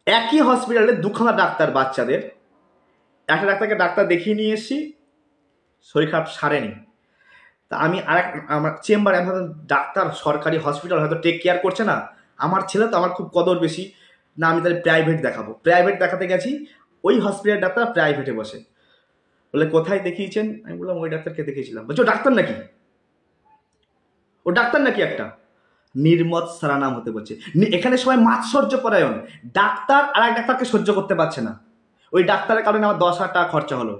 Speaker 1: একই হসপিটালে দুখানা ডাক্তার বাচ্চাদের, একটা ডাক্তার দেখিয়ে নিয়ে এসেছি, শরীর খারাপ সারেনি, তা আমি আমার চেম্বারে ডাক্তার সরকারি হসপিটাল হয়তো টেক কেয়ার করছে না, আমার ছেলে তো আমার খুব কদর বেশি না, আমি তাহলে প্রাইভেট দেখাবো। প্রাইভেট দেখাতে গেছি, ওই হসপিটালের ডাক্তার প্রাইভেটে বসে, বলে কোথায় দেখিয়েছেন? আমি বললাম ওই ডাক্তারকে দেখিয়েছিলাম। বলছে ও ডাক্তার নাকি? ও ডাক্তার নাকি? একটা নির্মৎ সারানাম হতে বলছে। এখানে সবাই মাৎসর্য পরায়ণ, ডাক্তার আর এক ডাক্তারকে সহ্য করতে পারছে না, ওই ডাক্তারের কারণে আমার 10,000 টাকা খরচা হলো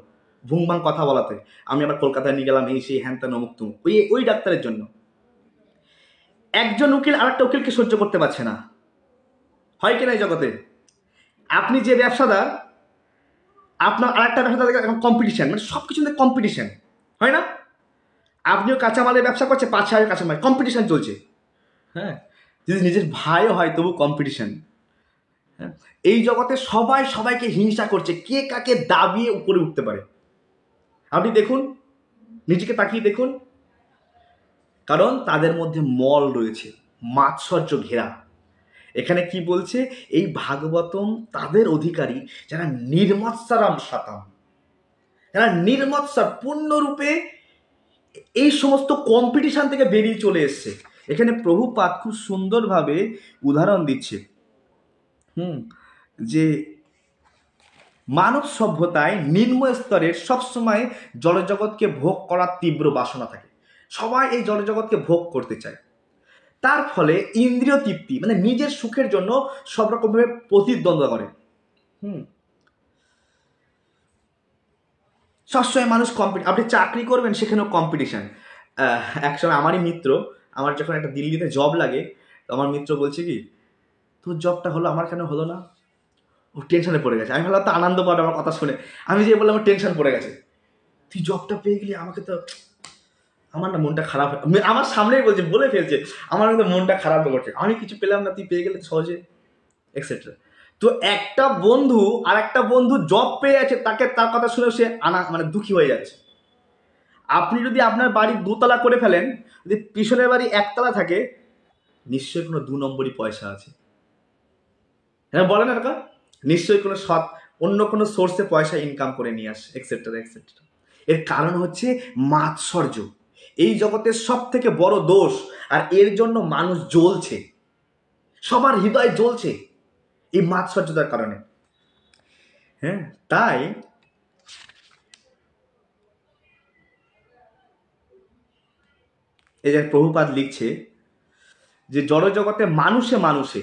Speaker 1: ভুংভাং কথা বলাতে, আমি আবার কলকাতায় নিয়ে গেলাম, এই সেই হ্যান ত্যান অমুক তুমুক, ওই ডাক্তারের জন্য। একজন উকিল আর একটা উকিলকে সহ্য করতে পারছে না, হয় কিনা এই জগতে? আপনি যে ব্যবসাদার, আপনার আর একটা ব্যবসাদার এখন কম্পিটিশন, মানে সব কিছু কম্পিটিশন, হয় না? আপনিও কাঁচামালের ব্যবসা করছে, 5,000 কাঁচামাল, কম্পিটিশন চলছে। হ্যাঁ, যদি নিজের ভাইও হয় তবু কম্পিটিশন। হ্যাঁ, এই জগতে সবাই সবাইকে হিংসা করছে, কে কাকে দাবিয়ে উপরে উঠতে পারে। আপনি দেখুন, নিজেকে তাকিয়ে দেখুন, কারণ তাদের মধ্যে মল রয়েছে, মাৎসর্য ঘেরা। এখানে কি বলছে? এই ভাগবতম তাদের অধিকারী যারা নির্মৎসারাম শতাম, যারা নির্মৎসর পূর্ণরূপে এই সমস্ত কম্পিটিশন থেকে বেরিয়ে চলে এসছে। এখানে প্রভুপাদ খুব সুন্দরভাবে উদাহরণ দিচ্ছে, যে মানব সভ্যতায় নিম্ন স্তরের সবসময় জড়জগৎকে ভোগ করার তীব্র বাসনা থাকে। সবাই এই জড়জগৎকে ভোগ করতে চায়। তার ফলে ইন্দ্রিয় তৃপ্তি মানে নিজের সুখের জন্য সব রকমভাবে প্রতিদ্বন্দ্ব করে। সবসময় মানুষ আপনি চাকরি করবেন, সেখানেও কম্পিটিশন। একসময় আমারই মিত্র, আমার যখন একটা দিল্লিতে জব লাগে, তো আমার মিত্র বলছে কি, তোর জবটা হলো, আমার কেন হলো না? ও টেনশনে পড়ে গেছে। আমি ভাবলাম তো আনন্দ পাবে আমার কথা শুনে। আমি যে বললাম আমার টেনশন পড়ে গেছে, তুই জবটা পেয়ে গেলি, আমাকে তো, আমার না মনটা খারাপ, আমার সামনেই বলছে, বলে ফেলছে, আমার কিন্তু মনটা খারাপ করছে, আমি কিছু পেলাম না, তুই পেয়ে গেলে সহজে, এক্সেট্রা। তো একটা বন্ধু আর একটা বন্ধু জব পেয়ে আছে, তাকে তার কথা শুনে সে মানে দুঃখী হয়ে যাচ্ছে। আপনি যদি আপনার বাড়ি দোতলা করে ফেলেন, যদি পিছনের বাড়ি একতলা থাকে, নিশ্চয়ই কোনো 2 নম্বরই পয়সা আছে। হ্যাঁ বলেন এরকম, নিশ্চয়ই কোনো অন্য কোনো সোর্সে পয়সা ইনকাম করে নিয়ে আসে, এক্সেট্রা এক্সেট্রা। এর কারণ হচ্ছে মাৎসর্য। এই জগতের সব থেকে বড় দোষ, আর এর জন্য মানুষ জ্বলছে, সবার হৃদয় জ্বলছে এই মাৎসর্যতার কারণে। হ্যাঁ, তাই এই যে প্রভুপাদ লিখছে যে জড়জগতে মানুষে মানুষে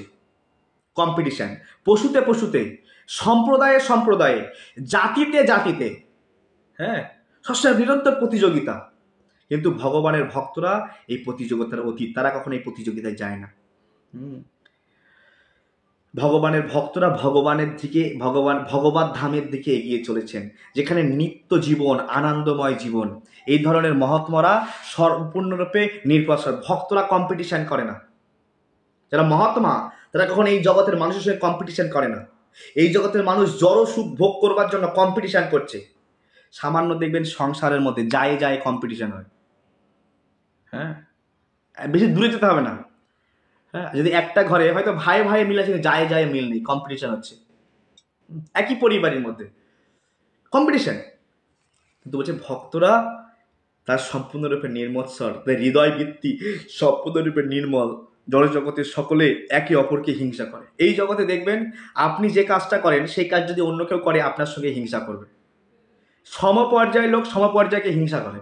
Speaker 1: কম্পিটিশন, পশুতে পশুতে, সম্প্রদায়ে সম্প্রদায়ে, জাতিতে জাতিতে, হ্যাঁ, সবসময় নিরন্তর প্রতিযোগিতা। কিন্তু ভগবানের ভক্তরা এই প্রতিযোগিতার অতীত, তারা কখনো এই প্রতিযোগিতায় যায় না। ভগবানের ভক্তরা ভগবানের দিকে, ভগবত ধামের দিকে এগিয়ে চলেছেন, যেখানে নিত্য জীবন, আনন্দময় জীবন। এই ধরনের মহাত্মারা সম্পূর্ণরূপে নির্ভরশীল। ভক্তরা কম্পিটিশন করে না। যারা মহাত্মা, তারা কখন এই জগতের মানুষের সঙ্গে কম্পিটিশন করে না। এই জগতের মানুষ জড় সুখ ভোগ করবার জন্য কম্পিটিশন করছে। সামান্য দেখবেন সংসারের মধ্যে যায় যায় কম্পিটিশন হয়। হ্যাঁ, বেশি দূরে যেতে হবে না। হ্যাঁ, যদি একটা ঘরে হয়তো ভাই ভাই মিল আছে, যায় যায় মিল নেই, কম্পিটিশন হচ্ছে একই পরিবারের মধ্যে, কম্পিটিশন। কিন্তু বলছে ভক্তরা তার সম্পূর্ণরূপে নির্মৎসর, তার হৃদয় বৃত্তি সম্পূর্ণরূপে নির্মল। জড়জগতের সকলে একে অপরকে হিংসা করে। এই জগতে দেখবেন আপনি যে কাজটা করেন, সেই কাজ যদি অন্য কেউ করে, আপনার সঙ্গে হিংসা করবে। সমপর্যায়ের লোক সমপর্যায়কে হিংসা করে।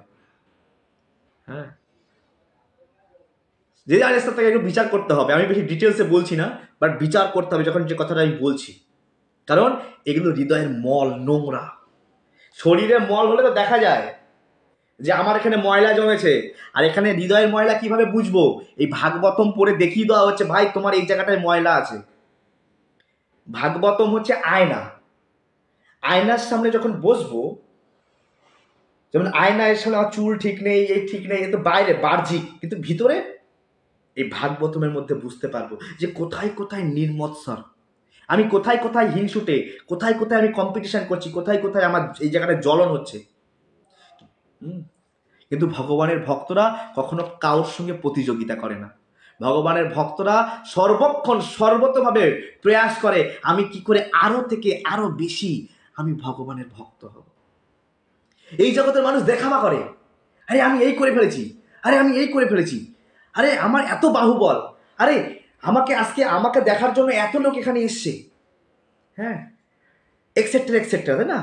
Speaker 1: হ্যাঁ, যে আরেকটা তাকে একটু বিচার করতে হবে। আমি বেশি ডিটেলসে বলছি না, বাট বিচার করতে হবে যখন যে কথাটা আমি বলছি, কারণ এগুলো হৃদয়ের মল, নোংরা। শরীরে মল হলে তো দেখা যায় যে আমার এখানে ময়লা জমেছে, আর এখানে হৃদয়ের ময়লা কিভাবে বুঝবো? এই ভাগবতম পড়ে দেখিয়ে দেওয়া হচ্ছে, ভাই তোমার এই জায়গাটায় ময়লা আছে। ভাগবতম হচ্ছে আয়না। আয়নার সামনে যখন বসবো, যেমন আয়না এর সামনে আমার চুল ঠিক নেই, এই ঠিক নেই, এ তো বাইরে বাহ্যিক, কিন্তু ভিতরে এই ভাগবতমের মধ্যে বুঝতে পারবো যে কোথায় কোথায় নির্মৎসর, আমি কোথায় কোথায় হিংসুটে, কোথায় কোথায় আমি কম্পিটিশন করছি, কোথায় কোথায় আমার এই জায়গাটায় জ্বলন হচ্ছে। কিন্তু ভগবানের ভক্তরা কখনো কারোর সঙ্গে প্রতিযোগিতা করে না। ভগবানের ভক্তরা সর্বক্ষণ সর্বতভাবে প্রয়াস করে, আমি কি করে আরো থেকে আরো বেশি আমি ভগবানের ভক্ত হব। এই জগতের মানুষ দেখাবা করে, আরে আমি এই করে ফেলেছি, আরে আমি এই করে ফেলেছি, আরে আমার এত বাহুবল, আরে আমাকে দেখার জন্য এত লোক এখানে এসছে, হ্যাঁ, এক্সেট্রা এক্সেট্রা, তাই না?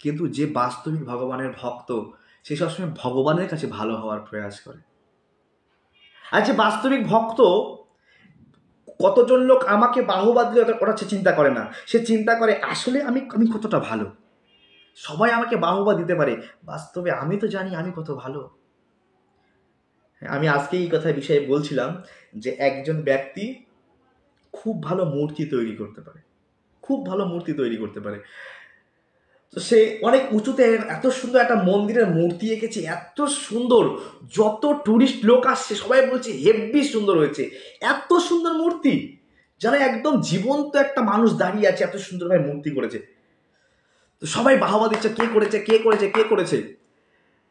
Speaker 1: কিন্তু যে বাস্তবিক ভগবানের ভক্ত, সে সবসময় ভগবানের কাছে ভালো হওয়ার প্রয়াস করে। আর যে বাস্তবিক ভক্ত, কতজন লোক আমাকে বাহুবা দিলে ওটা সে চিন্তা করে না। সে চিন্তা করে আসলে আমি কতটা ভালো। সবাই আমাকে বাহুবা দিতে পারে, বাস্তবে আমি তো জানি আমি কত ভালো। আমি আজকে এই কথা বিষয়ে বলছিলাম যে একজন ব্যক্তি খুব ভালো মূর্তি তৈরি করতে পারে, খুব ভালো মূর্তি তৈরি করতে পারে। তো সে অনেক উঁচুতে এত সুন্দর একটা মন্দিরের মূর্তি এঁকেছে, এত সুন্দর, যত টুরিস্ট লোক আসছে সবাই বলছে হেব্বি সুন্দর হয়েছে। এত সুন্দর মূর্তি, যেন একদম জীবন্ত একটা মানুষ দাঁড়িয়ে আছে, এত সুন্দরভাবে মূর্তি করেছে। তো সবাই বাহবা দিচ্ছে, কে করেছে কে করেছে কে করেছে,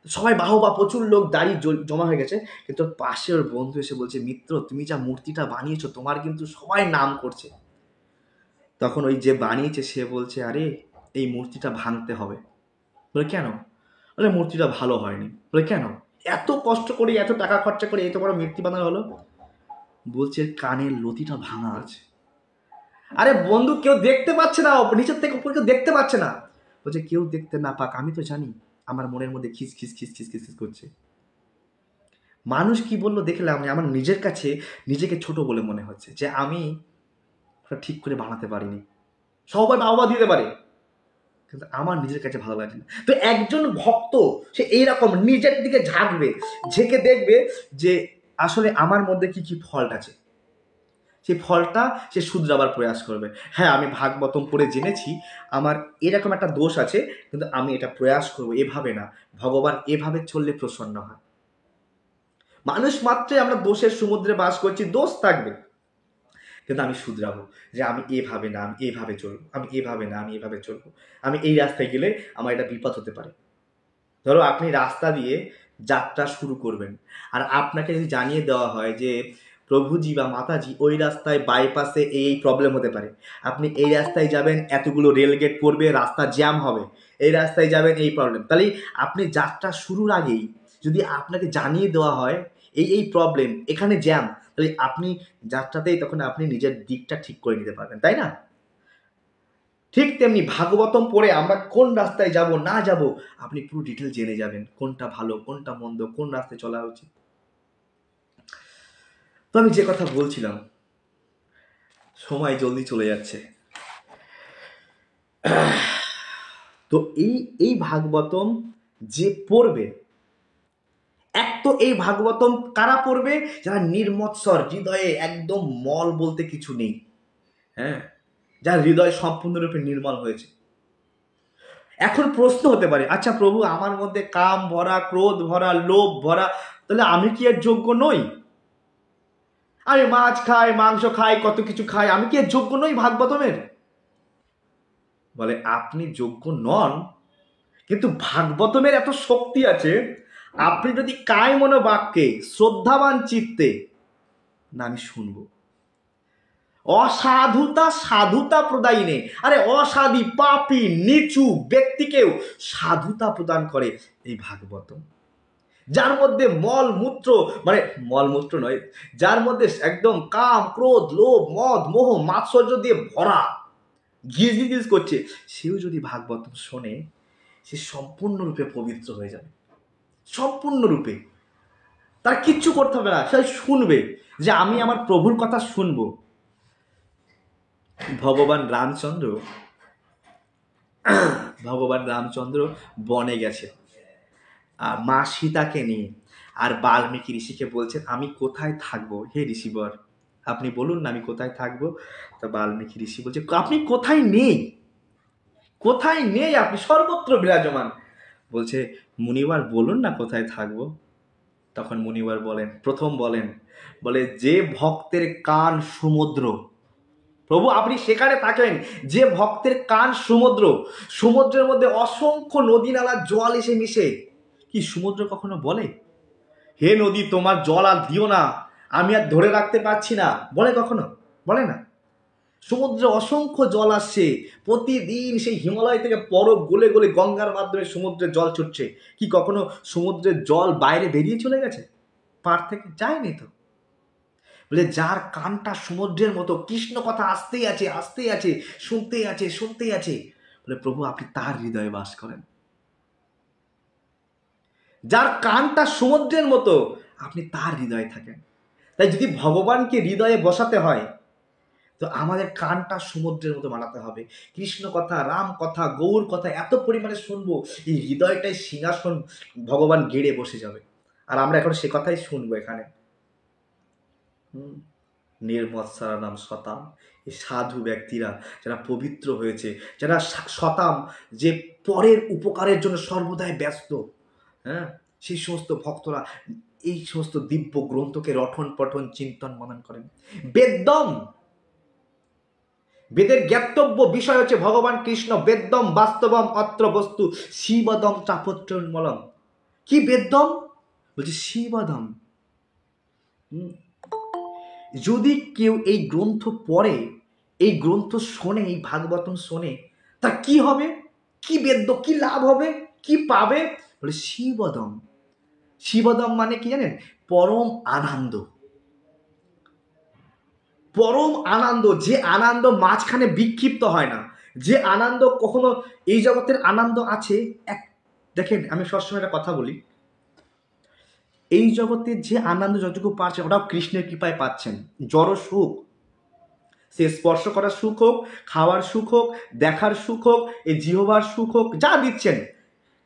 Speaker 1: সবাই বাহবা, প্রচুর লোক দাঁড়িয়ে জমা হয়ে গেছে। কিন্তু পাশে ওর বন্ধু এসে বলছে, মিত্র তুমি যা মূর্তিটা বানিয়েছো, তোমার কিন্তু সবাই নাম করছে। তখন ওই যে বানিয়েছে সে বলছে, আরে এই মূর্তিটা ভাঙতে হবে। বলে কেন? বলে মূর্তিটা ভালো হয়নি। বলে কেন? এত কষ্ট করে এত টাকা খরচা করে এত বড় মূর্তি বানানো হলো। বলছে কানের লতিটা ভাঙা আছে। আরে বন্ধু, কেউ দেখতে পাচ্ছে না, নিচের থেকে উপর কেউ দেখতে পাচ্ছে না। বলছে কেউ দেখতে না পাক, আমি তো জানি আমার মনের মধ্যে খিস খিস খিস খিস খিস খিস করছে। মানুষ কি বললো দেখলাম, আমার নিজের কাছে নিজেকে ছোট বলে মনে হচ্ছে, যে আমি ওটা ঠিক করে বানাতে পারিনি। সবাই বাবা দিতে পারে, কিন্তু আমার নিজের কাছে ভালো লাগে না। তো একজন ভক্ত সে এইরকম নিজের দিকে ঝাঁকবে, ঝেঁকে দেখবে যে আসলে আমার মধ্যে কি কি ফল্ট আছে, সেই ফলটা সে শুধরাবার প্রয়াস করবে। হ্যাঁ, আমি ভাগবতম পড়ে জেনেছি আমার এরকম একটা দোষ আছে, কিন্তু আমি এটা প্রয়াস করবো, এভাবে না, ভগবান এভাবে চললে প্রসন্ন হয়। মানুষ মাত্রই আমরা দোষের সমুদ্রে বাস করছি, দোষ থাকবে, কিন্তু আমি শুধরাবো, যে আমি এভাবে না, আমি এভাবে চলবো, আমি এভাবে না, আমি এভাবে চলবো, আমি এই রাস্তায় গেলে আমার এটা বিপদ হতে পারে। ধরো আপনি রাস্তা দিয়ে যাত্রা শুরু করবেন, আর আপনাকে যদি জানিয়ে দেওয়া হয় যে প্রভুজি বা মাতাজি ওই রাস্তায় বাইপাসে এই প্রবলেম হতে পারে, আপনি এই রাস্তায় যাবেন, এতগুলো রেলগেট পড়বে, রাস্তা জ্যাম হবে, এই রাস্তায় যাবেন, এই প্রবলেম, তাহলে আপনি যাত্রা শুরুর আগেই যদি আপনাকে জানিয়ে দেওয়া হয় এই এই প্রবলেম, এখানে জ্যাম, তাহলে আপনি যাত্রাতেই তখন আপনি নিজের দিকটা ঠিক করে নিতে পারবেন, তাই না? ঠিক তেমনি ভাগবতম পড়ে আমরা কোন রাস্তায় যাব না যাব আপনি পুরো ডিটেল জেনে যাবেন, কোনটা ভালো কোনটা মন্দ, কোন রাস্তায় চলা উচিত। তো আমি যে কথা বলছিলাম, সময় জলদি চলে যাচ্ছে। তো এই এই ভাগবতম যে পড়বে, এক তো এই ভাগবতম কারা পড়বে, যারা নির্মৎসর, হৃদয়ে একদম মল বলতে কিছু নেই, হ্যাঁ, যার হৃদয় সম্পূর্ণরূপে নির্মল হয়েছে। এখন প্রশ্ন হতে পারে, আচ্ছা প্রভু, আমার মধ্যে কাম ভরা, ক্রোধ ভরা, লোভ ভরা, তাহলে আমি কি এর যোগ্য নই? আমি মাছ খাই, মাংস খাই, কত কিছু খাই, আমি কি এর যোগ্য নই ভাগবতমের? বলে আপনি যোগ্য নন, কিন্তু ভাগবতমের এত শক্তি আছে, আপনি যদি কায় মনোবাক্যে শ্রদ্ধাবান চিত্তে, না আমি শুনবো, অসাধুতা সাধুতা প্রদায়িনে, আরে অসাধি পাপী নিচু ব্যক্তিকেও সাধুতা প্রদান করে এই ভাগবতম। যার মধ্যে মলমূত্র, মানে মলমূত্র নয়, যার মধ্যে একদম কাম ক্রোধ লোভ মদ মোহ মাৎসর্য দিয়ে ভরা, গিজ গিজ করছে, সেও যদি ভাগবতম শোনে, সে সম্পূর্ণরূপে পবিত্র হয়ে যাবে, সম্পূর্ণরূপে। তার কিচ্ছু করতে হবে না, সে শুনবে যে আমি আমার প্রভুর কথা শুনবো। ভগবান রামচন্দ্র, ভগবান রামচন্দ্র বনে গেছে আর মা সীতাকে নিয়ে, আর বাল্মীকি ঋষিকে বলছেন আমি কোথায় থাকবো হে ঋষিবর, আপনি বলুন না আমি কোথায় থাকবো। তো বাল্মীকি ঋষি বলছে আপনি কোথায় নেই, কোথায় নেই, আপনি সর্বত্র বিরাজমান। বলছে মুনিবার বলুন না কোথায় থাকবো। তখন মুনিবার বলেন, প্রথম বলেন, বলে যে ভক্তের কান সমুদ্র, প্রভু আপনি সেখানে থাকেন যে ভক্তের কান সমুদ্র, সমুদ্রের মধ্যে অসংখ্য নদী নালার জল এসে মিশে, কি সমুদ্র কখনো বলে হে নদী তোমার জল আর দিও না, আমি আর ধরে রাখতে পারছি না, বলে কখনো? বলে না। সমুদ্রে অসংখ্য জল আসছে, প্রতিদিন সেই হিমালয় থেকে বরফ গলে গলে গঙ্গার মাধ্যমে সমুদ্রের জল ছুটছে, কি কখনো সমুদ্রের জল বাইরে বেরিয়ে চলে গেছে? পার থেকে যায়নি তো। বলে যার কানটা সমুদ্রের মতো, কৃষ্ণ কথা আসতেই আছে আসতেই আছে, শুনতেই আছে শুনতেই আছে, বলে প্রভু আপনি তার হৃদয়ে বাস করেন। যার কানটা সমুদ্রের মতো, আপনি তার হৃদয়ে থাকেন। তাই যদি ভগবানকে হৃদয়ে বসাতে হয়, তো আমাদের কানটা সমুদ্রের মতো বানাতে হবে, কৃষ্ণ কথা রাম কথা গৌর কথা এত পরিমাণে শুনবো, এই হৃদয়টাই সিংহাসন ভগবান গেড়ে বসে যাবে, আর আমরা এখন সে কথাই শুনবো এখানে। নির্মৎসরানাম শতাম, এই সাধু ব্যক্তিরা যারা পবিত্র হয়েছে, যারা শতাম, যে পরের উপকারের জন্য সর্বদাই ব্যস্ত, হ্যাঁ, সেই সমস্ত ভক্তরা এই সমস্ত দিব্য গ্রন্থকে রঠন পঠন চিন্তন মনন করেন। বেদম, বেদের জ্ঞাতব্য বিষয় হচ্ছে ভগবান কৃষ্ণ, বেদম বাস্তবম অত্র বস্তু শিবদম চাপত্রমলম। কি বেদম? বলছে শিবদম। যদি কেউ এই গ্রন্থ পড়ে, এই গ্রন্থ শোনে, এই ভাগবতম শোনে, তা কি হবে, কি বেদ্য, কি লাভ হবে, কি পাবে? বলে শিবদম। শিবদম মানে কি জানেন? পরম আনন্দ। পরম আনন্দ, যে আনন্দ মাঝখানে বিক্ষিপ্ত হয় না, যে আনন্দ কখনো, এই জগতের আনন্দ আছে এক, দেখেন আমি সবসময় একটা কথা বলি, এই জগতে যে আনন্দ যতটুকু পাচ্ছেন ওটাও কৃষ্ণের কৃপায় পাচ্ছেন। জড় সুখ, সে স্পর্শ করার সুখ হোক, খাওয়ার সুখ হোক, দেখার সুখ হোক, এই জিহবার সুখ হোক, যা দিচ্ছেন,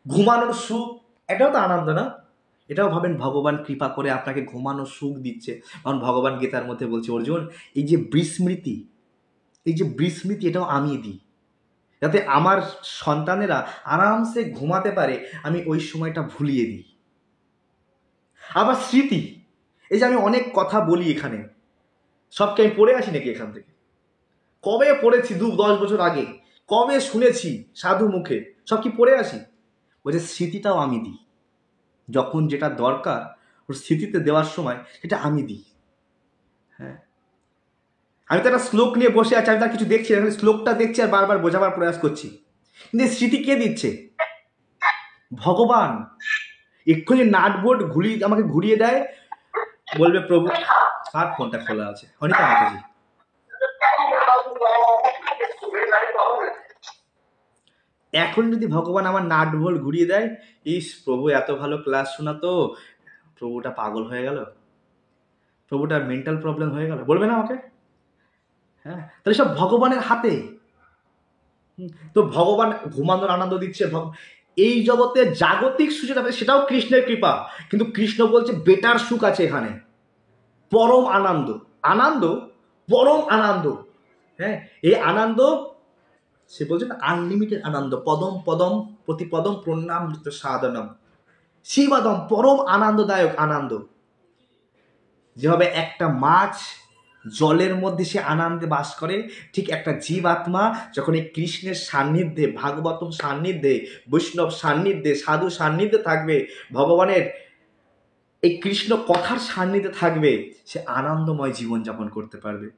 Speaker 1: ঘুমানোর সুখ, এটাও তো আনন্দ না? এটাও ভাবেন ভগবান কৃপা করে আপনাকে ঘুমানোর সুখ দিচ্ছে। কারণ ভগবান গীতার মধ্যে বলছে, অর্জুন এই যে বিস্মৃতি, এই যে বিস্মৃতি এটাও আমি দিই, যাতে আমার সন্তানেরা আরামসে ঘুমাতে পারে, আমি ওই সময়টা ভুলিয়ে দিই। আবার স্মৃতি, এই যে আমি অনেক কথা বলি এখানে, সবকে আমি পড়ে আসি নাকি এখান থেকে? কবে পড়েছি 10 বছর আগে, কবে শুনেছি সাধু মুখে, সব কি পড়ে আসি? ওই যে স্মৃতিটাও আমি দিই, যখন যেটা দরকার ওর স্মৃতিতে দেওয়ার সময় সেটা আমি দিই। হ্যাঁ, আমি তো একটা শ্লোক নিয়ে বসে আছি, আমি তার কিছু দেখছি, শ্লোকটা দেখছি আর বারবার বোঝাবার প্রয়াস করছি, কিন্তু স্মৃতি কে দিচ্ছে? ভগবান। এক্ষুনি নাট বোর্ড আমাকে ঘুরিয়ে দেয়, বলবে প্রভু, কার ফোনটা খোলা আছে? অনিতা মাতাজি। এখন যদি ভগবান আমার নাট বোল্ট ঘুরিয়ে দেয়, ইস প্রভু এত ভালো ক্লাস শোনাতো, প্রভুটা পাগল হয়ে গেল, প্রভুটার মেন্টাল প্রবলেম হয়ে গেল, বলবে না আমাকে? হ্যাঁ, তাহলে সব ভগবানের হাতে। তো ভগবান ঘুমানোর আনন্দ দিচ্ছে, এই জগতে জাগতিক সুখ যেটা সেটাও কৃষ্ণের কৃপা, কিন্তু কৃষ্ণ বলছে বেটার সুখ আছে এখানে, পরম আনন্দ, আনন্দ, পরম আনন্দ। হ্যাঁ, এই আনন্দ সে বলছেন আনলিমিটেড আনন্দ, পদম পদম প্রতিপদম প্রণাম সাধনম শিবাদম, পরম আনন্দদায়ক আনন্দ। যেভাবে একটা মাছ জলের মধ্যে সে আনন্দে বাস করে, ঠিক একটা জীব আত্মা যখন এই কৃষ্ণের সান্নিধ্যে, ভাগবতম সান্নিধ্যে, বৈষ্ণব সান্নিধ্যে, সাধু সান্নিধ্যে থাকবে, ভগবানের এই কৃষ্ণ কথার সান্নিধ্যে থাকবে, সে আনন্দময় জীবনযাপন করতে পারবে।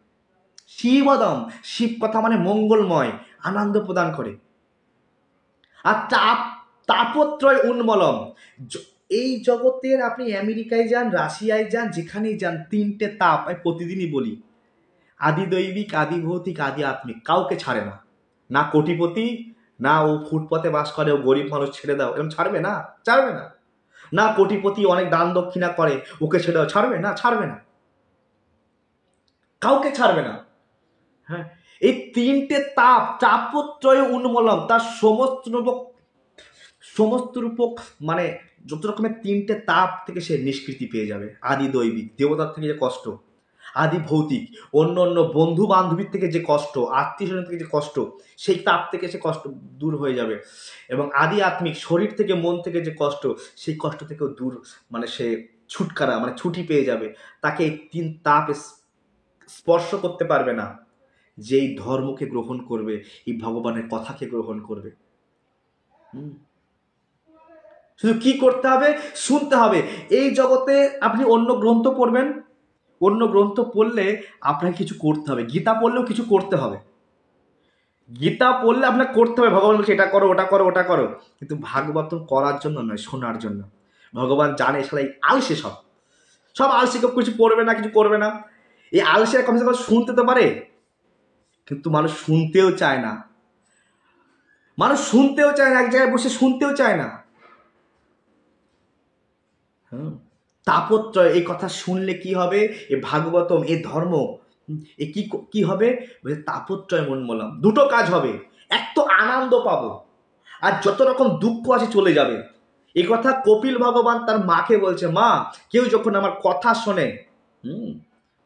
Speaker 1: শিবদম, শিব কথা মানে মঙ্গলময়, আনন্দ প্রদান করে। আর তাপত্রয় উন্মলম, এই জগতের আপনি আমেরিকায় যান, রাশিয়ায় যান, যেখানেই যান, তিনটে তাপ আমি প্রতিদিনই বলি, আদি দৈবিক, আদি ভৌতিক, আদি আত্মিক, কাউকে ছাড়ে না। না কোটিপতি, না ও ফুটপাতে বাস করে, ও গরিব মানুষ ছেড়ে দাও, এরকম ছাড়বে না, ছাড়বে না। না কোটিপতি অনেক দান দক্ষিণা করে, ওকে ছেড়ে দাও, ছাড়বে না, ছাড়বে না, কাউকে ছাড়বে না। হ্যাঁ, এই তিনটে তাপত্রয় উন্মলম, তার সমস্ত রূপক মানে যত রকমের তিনটে তাপ থেকে সে নিষ্কৃতি পেয়ে যাবে। আদি দৈবিক, দেবতার থেকে যে কষ্ট, আদি ভৌতিক, অন্য অন্য বন্ধু বান্ধবীর থেকে যে কষ্ট, আত্মীয় স্বজন থেকে যে কষ্ট, সেই তাপ থেকে সে কষ্ট দূর হয়ে যাবে। এবং আদি আত্মিক, শরীর থেকে মন থেকে যে কষ্ট, সেই কষ্ট থেকেও দূর, মানে সে ছুটকারা, মানে ছুটি পেয়ে যাবে। তাকে এই তিন তাপ স্পর্শ করতে পারবে না, যেই ধর্মকে গ্রহণ করবে, এই ভগবানের কথাকে গ্রহণ করবে। শুধু কি করতে হবে? শুনতে হবে। এই জগতে আপনি অন্য গ্রন্থ পড়বেন, অন্য গ্রন্থ পড়লে আপনাকে কিছু করতে হবে, গীতা পড়লেও কিছু করতে হবে, গীতা পড়লে আপনাকে করতে হবে, ভগবান বলছে এটা করো, ওটা করো, ওটা করো, কিন্তু ভাগবত করার জন্য নয়, শোনার জন্য। ভগবান জানে সবাই আলসে, সব সব আলসে, কেউ কিছু পড়বে না, কিছু করবে না। এই আলসে কমসে কম শুনতে তো পারে, কিন্তু মানুষ শুনতেও চায় না, মানুষ শুনতেও চায় না, এক জায়গায় বসে শুনতেও চায় না। তাপত্রয়, এই কথা শুনলে কি হবে? এ ভাগবতম, এ ধর্ম, এ কি হবে? তাপত্রয় মনমলাম, দুটো কাজ হবে, এক তো আনন্দ পাবো, আর যত রকম দুঃখ আছে চলে যাবে। এই কথা কপিল ভগবান তার মাকে বলছে, মা, কেউ যখন আমার কথা শোনে,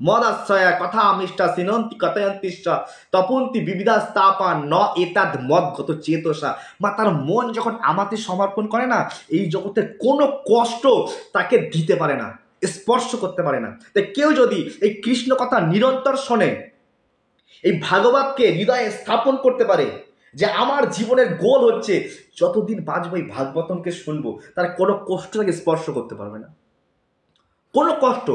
Speaker 1: মদাশ্রয়া কথা আমিষ্টা সিনন্তি কথয়ন্তিশ্চ তপন্তি বিবিধাস্তাপা ন এতাদ মদগত চেতসা। মা, তার মন যখন আমাকে সমর্পণ করে না, এই জগতের কোনো কষ্ট তাকে দিতে পারে না, স্পর্শ করতে পারে না। তাই কেউ যদি এই কৃষ্ণ কথা নিরন্তর শোনে, এই ভাগবতকে হৃদয়ে স্থাপন করতে পারে, যে আমার জীবনের গোল হচ্ছে যতদিন বাঁচবো এই ভাগবতমকে শুনবো, তার কোনো কষ্ট তাকে স্পর্শ করতে পারবে না, কোনো কষ্ট।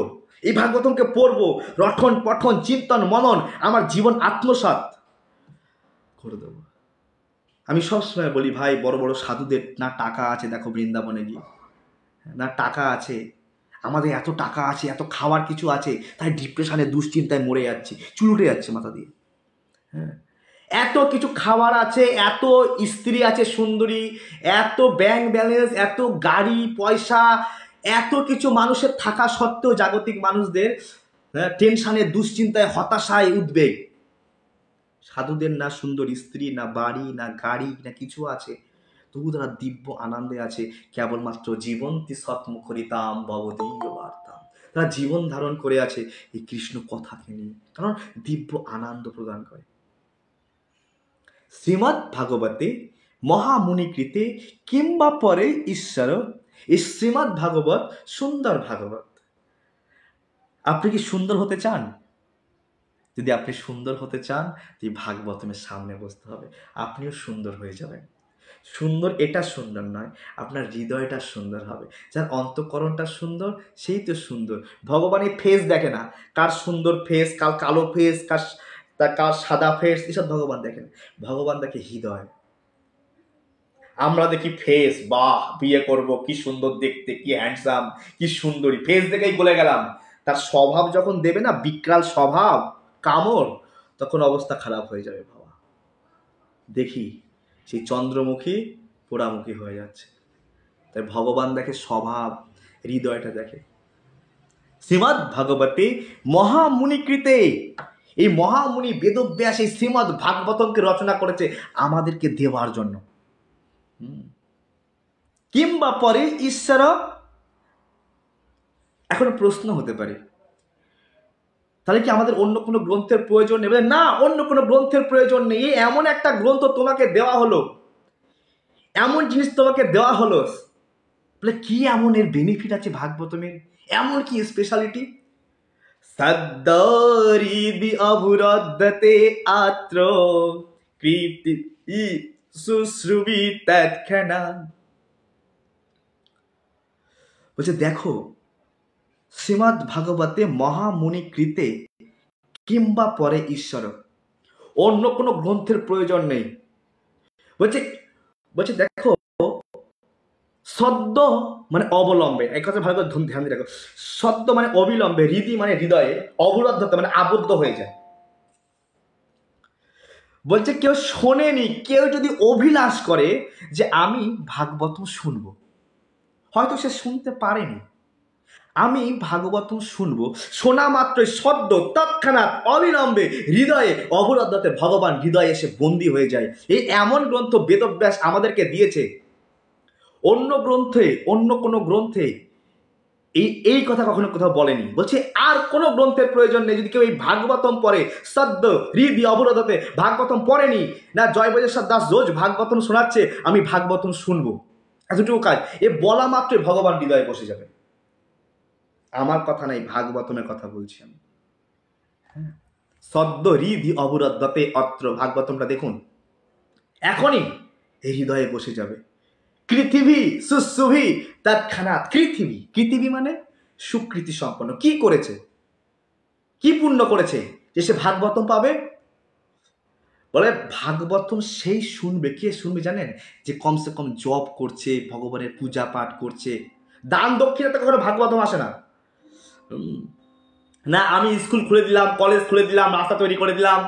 Speaker 1: এই ভাগবতমকে পড়বো, রঠন পঠন চিন্তন মনন, আমার জীবন আত্মসাৎ করে দেবো। আমি সবসময় বলি, ভাই, বড় বড় সাধুদের না টাকা আছে, দেখো বৃন্দাবনে গিয়ে, না টাকা আছে, আমাদের এত টাকা আছে, এত খাওয়ার কিছু আছে, তাই ডিপ্রেশনে দুশ্চিন্তায় মরে যাচ্ছি, চুল উঠে যাচ্ছে মাথা দিয়ে। হ্যাঁ, এত কিছু খাবার আছে, এত স্ত্রী আছে সুন্দরী, এত ব্যাংক ব্যালেন্স, এত গাড়ি পয়সা, এত কিছু মানুষের থাকা সত্ত্বেও জাগতিক মানুষদের টেনশনে, দুশ্চিন্তায়, হতাশায়, উদ্বেগ। সাধুদের না সুন্দর স্ত্রী, না বাড়ি, না গাড়ি, না কিছু আছে, তবু তারা দিব্য আনন্দে আছে। কেবলমাত্র জীবন্তি সৎমুখরিতাম ভবদীয় বার্তাম, তারা জীবন ধারণ করে আছে এই কৃষ্ণ কথাকে নিয়ে, কারণ দিব্য আনন্দ প্রদান করে। শ্রীমদ্ ভাগবতে মহামুনিকৃতে কিংবা পরে ঈশ্বর, এই শ্রীমদ্ ভাগবত সুন্দর ভাগবত। আপনি কি সুন্দর হতে চান? যদি আপনি সুন্দর হতে চান, এই ভাগবতমের সামনে বসতে হবে, আপনিও সুন্দর হয়ে যাবেন। সুন্দর এটা সুন্দর নয়, আপনার হৃদয়টা সুন্দর হবে। যার অন্তঃকরণটা সুন্দর সেই তো সুন্দর। ভগবান এই ফেস দেখে না, কার সুন্দর ফেস, কার কালো ফেস, কার সাদা ফেস, এসব ভগবান দেখেন। ভগবান দেখে হৃদয়। আমরা দেখি ফেস, বাহ বিয়ে করব, কি সুন্দর দেখতে, কি হ্যান্ডসাম, কি সুন্দরী, ফেস দেখেই বলে গেলাম। তার স্বভাব যখন দেবে না, বিকরাল স্বভাব, কামড়, তখন অবস্থা খারাপ হয়ে যাবে বাবা। দেখি সেই চন্দ্রমুখী পোড়ামুখী হয়ে যাচ্ছে। তাই ভগবান দেখে স্বভাব, হৃদয়টা দেখে। শ্রীমদ্ ভাগবতে মহামুনিকৃতে, এই মহামুনি বেদব্যাস এই শ্রীমদ্ ভাগবতমকে রচনা করেছে আমাদেরকে দেওয়ার জন্য। কিংবা পরে ঈশ্বর, এখন প্রশ্ন হতে পারে, তাহলে কি আমাদের অন্য কোনো গ্রন্থের প্রয়োজন নেই? না, অন্য কোনো গ্রন্থের প্রয়োজন নেই। এমন একটা গ্রন্থ তোমাকে দেওয়া হলো, এমন জিনিস তোমাকে দেওয়া হলো, বলে কি এমন এর বেনিফিট আছে ভাগবতমের, এমন কি স্পেশালিটি? সদ্দরিদি অবুরদ্ধতে আত্র কৃতি শুশ্রুবি তৎক্ষণাৎ। বলছে দেখো, শ্রীমদ্ ভাগবতে মহামুনিকৃতে কিংবা পরে ঈশ্বর, অন্য কোনো গ্রন্থের প্রয়োজন নেই। বলছে দেখো, সদ্য মানে অবলম্বে, এই কথা ভালো করে ধ্যান দিয়ে রাখো। সদ্য মানে অবিলম্বে, হৃদি মানে হৃদয়ে, অবরুদ্ধতা মানে আবদ্ধ হয়ে যায়। বলছে কেউ শোনেনি, কেউ যদি অভিলাষ করে যে আমি ভাগবতম শুনবো, হয়তো সে শুনতে পারেনি। আমি ভাগবতম শুনবো, শোনা মাত্রই সদ্য তৎক্ষণাৎ অবিলম্বে হৃদয়ে অবরুদ্ধতে ভগবান হৃদয়ে এসে বন্দী হয়ে যায়। এই এমন গ্রন্থ বেদব্যাস আমাদেরকে দিয়েছে। অন্য গ্রন্থে, অন্য কোনো গ্রন্থে এই কথা কখনো কোথাও বলেনি। বলছে আর কোনো গ্রন্থের প্রয়োজন নেই। যদি কেউ এই ভাগবতম পড়ে, সদ্য হৃদি অবরোধতে, ভাগবতম পড়েনি না, জয় বজেশ্বর দাস রোজ ভাগবতম শোনাচ্ছে, আমি ভাগবতম শুনবো, এতটুকু কাজ, এ বলা মাত্রই ভগবান হৃদয়ে বসে যাবে। আমার কথা নাই, ভাগবতমের কথা বলছি আমি। হ্যাঁ, সদ্য হৃদি অবরোধতে অত্র, ভাগবতমটা দেখুন, এখনই এই হৃদয়ে বসে যাবে। পৃথিবী সুসুভি তৎক্ষণাৎ, পৃথিবী মানে সুকৃতি সম্পন্ন। কি করেছে, কি পুণ্য করেছে যে সে ভাগবতম পাবে? বলে ভাগবতম সেই শুনবে, কে শুনবে জানেন? যে কমসে কম জপ করছে, ভগবানের পূজা পাঠ করছে। দান দক্ষিণাতে কখনো ভাগবতম আসে না। না আমি স্কুল খুলে দিলাম, কলেজ খুলে দিলাম, রাস্তা তৈরি করে দিলাম,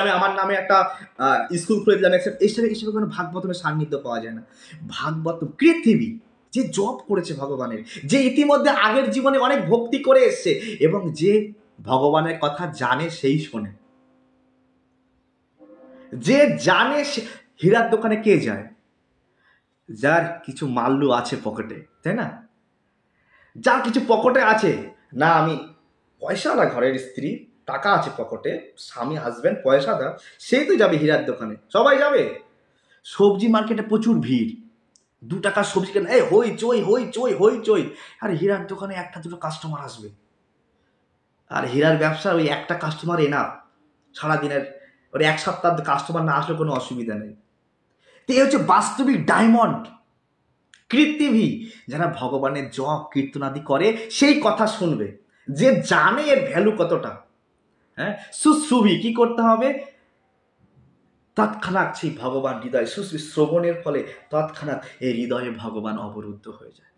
Speaker 1: আমি আমার নামে একটা স্কুল খুলে দিলাম, এইসবে কোনো ভাগবতমের সান্নিধ্য পাওয়া যায় না। ভাগবতম পৃথিবী, যে জপ করেছে ভগবানের, যে ইতিমধ্যে আগের জীবনে অনেক ভক্তি করে এসছে এবং যে ভগবানের কথা জানে সেই শোনে। যে জানে, হীরার দোকানে কে যায়? যার কিছু মাল্লু আছে পকেটে, তাই না? যার কিছু পকেটে আছে, না আমি পয়সাওয়ালা ঘরের স্ত্রী, টাকা আছে পকেটে, স্বামী হাজব্যান্ড পয়সাদার, সেই তো যাবে হীরার দোকানে। সবাই যাবে। সবজি মার্কেটে প্রচুর ভিড়, 2 টাকার সবজি কেন, এই হই চই। আর হীরার দোকানে একটা দুটো কাস্টমার আসবে, আর হীরার ব্যবসা ওই একটা কাস্টমার এনাফ সারাদিনের, ওর 1 সপ্তাহ কাস্টমার না আসলে কোনো অসুবিধা নেই। তো এই হচ্ছে বাস্তবিক ডায়মন্ড কৃতিভি, যারা ভগবানের জপ কীর্তনাদি করে সেই কথা শুনবে, যে জানে এর ভ্যালু কতটা। হ্যাঁ, সুশ্রুভি কি করতে হবে? তৎক্ষণাৎ সেই ভগবান হৃদয়, শ্রবণের ফলে তৎক্ষণাৎ এই হৃদয়ে ভগবান অবরুদ্ধ হয়ে যায়।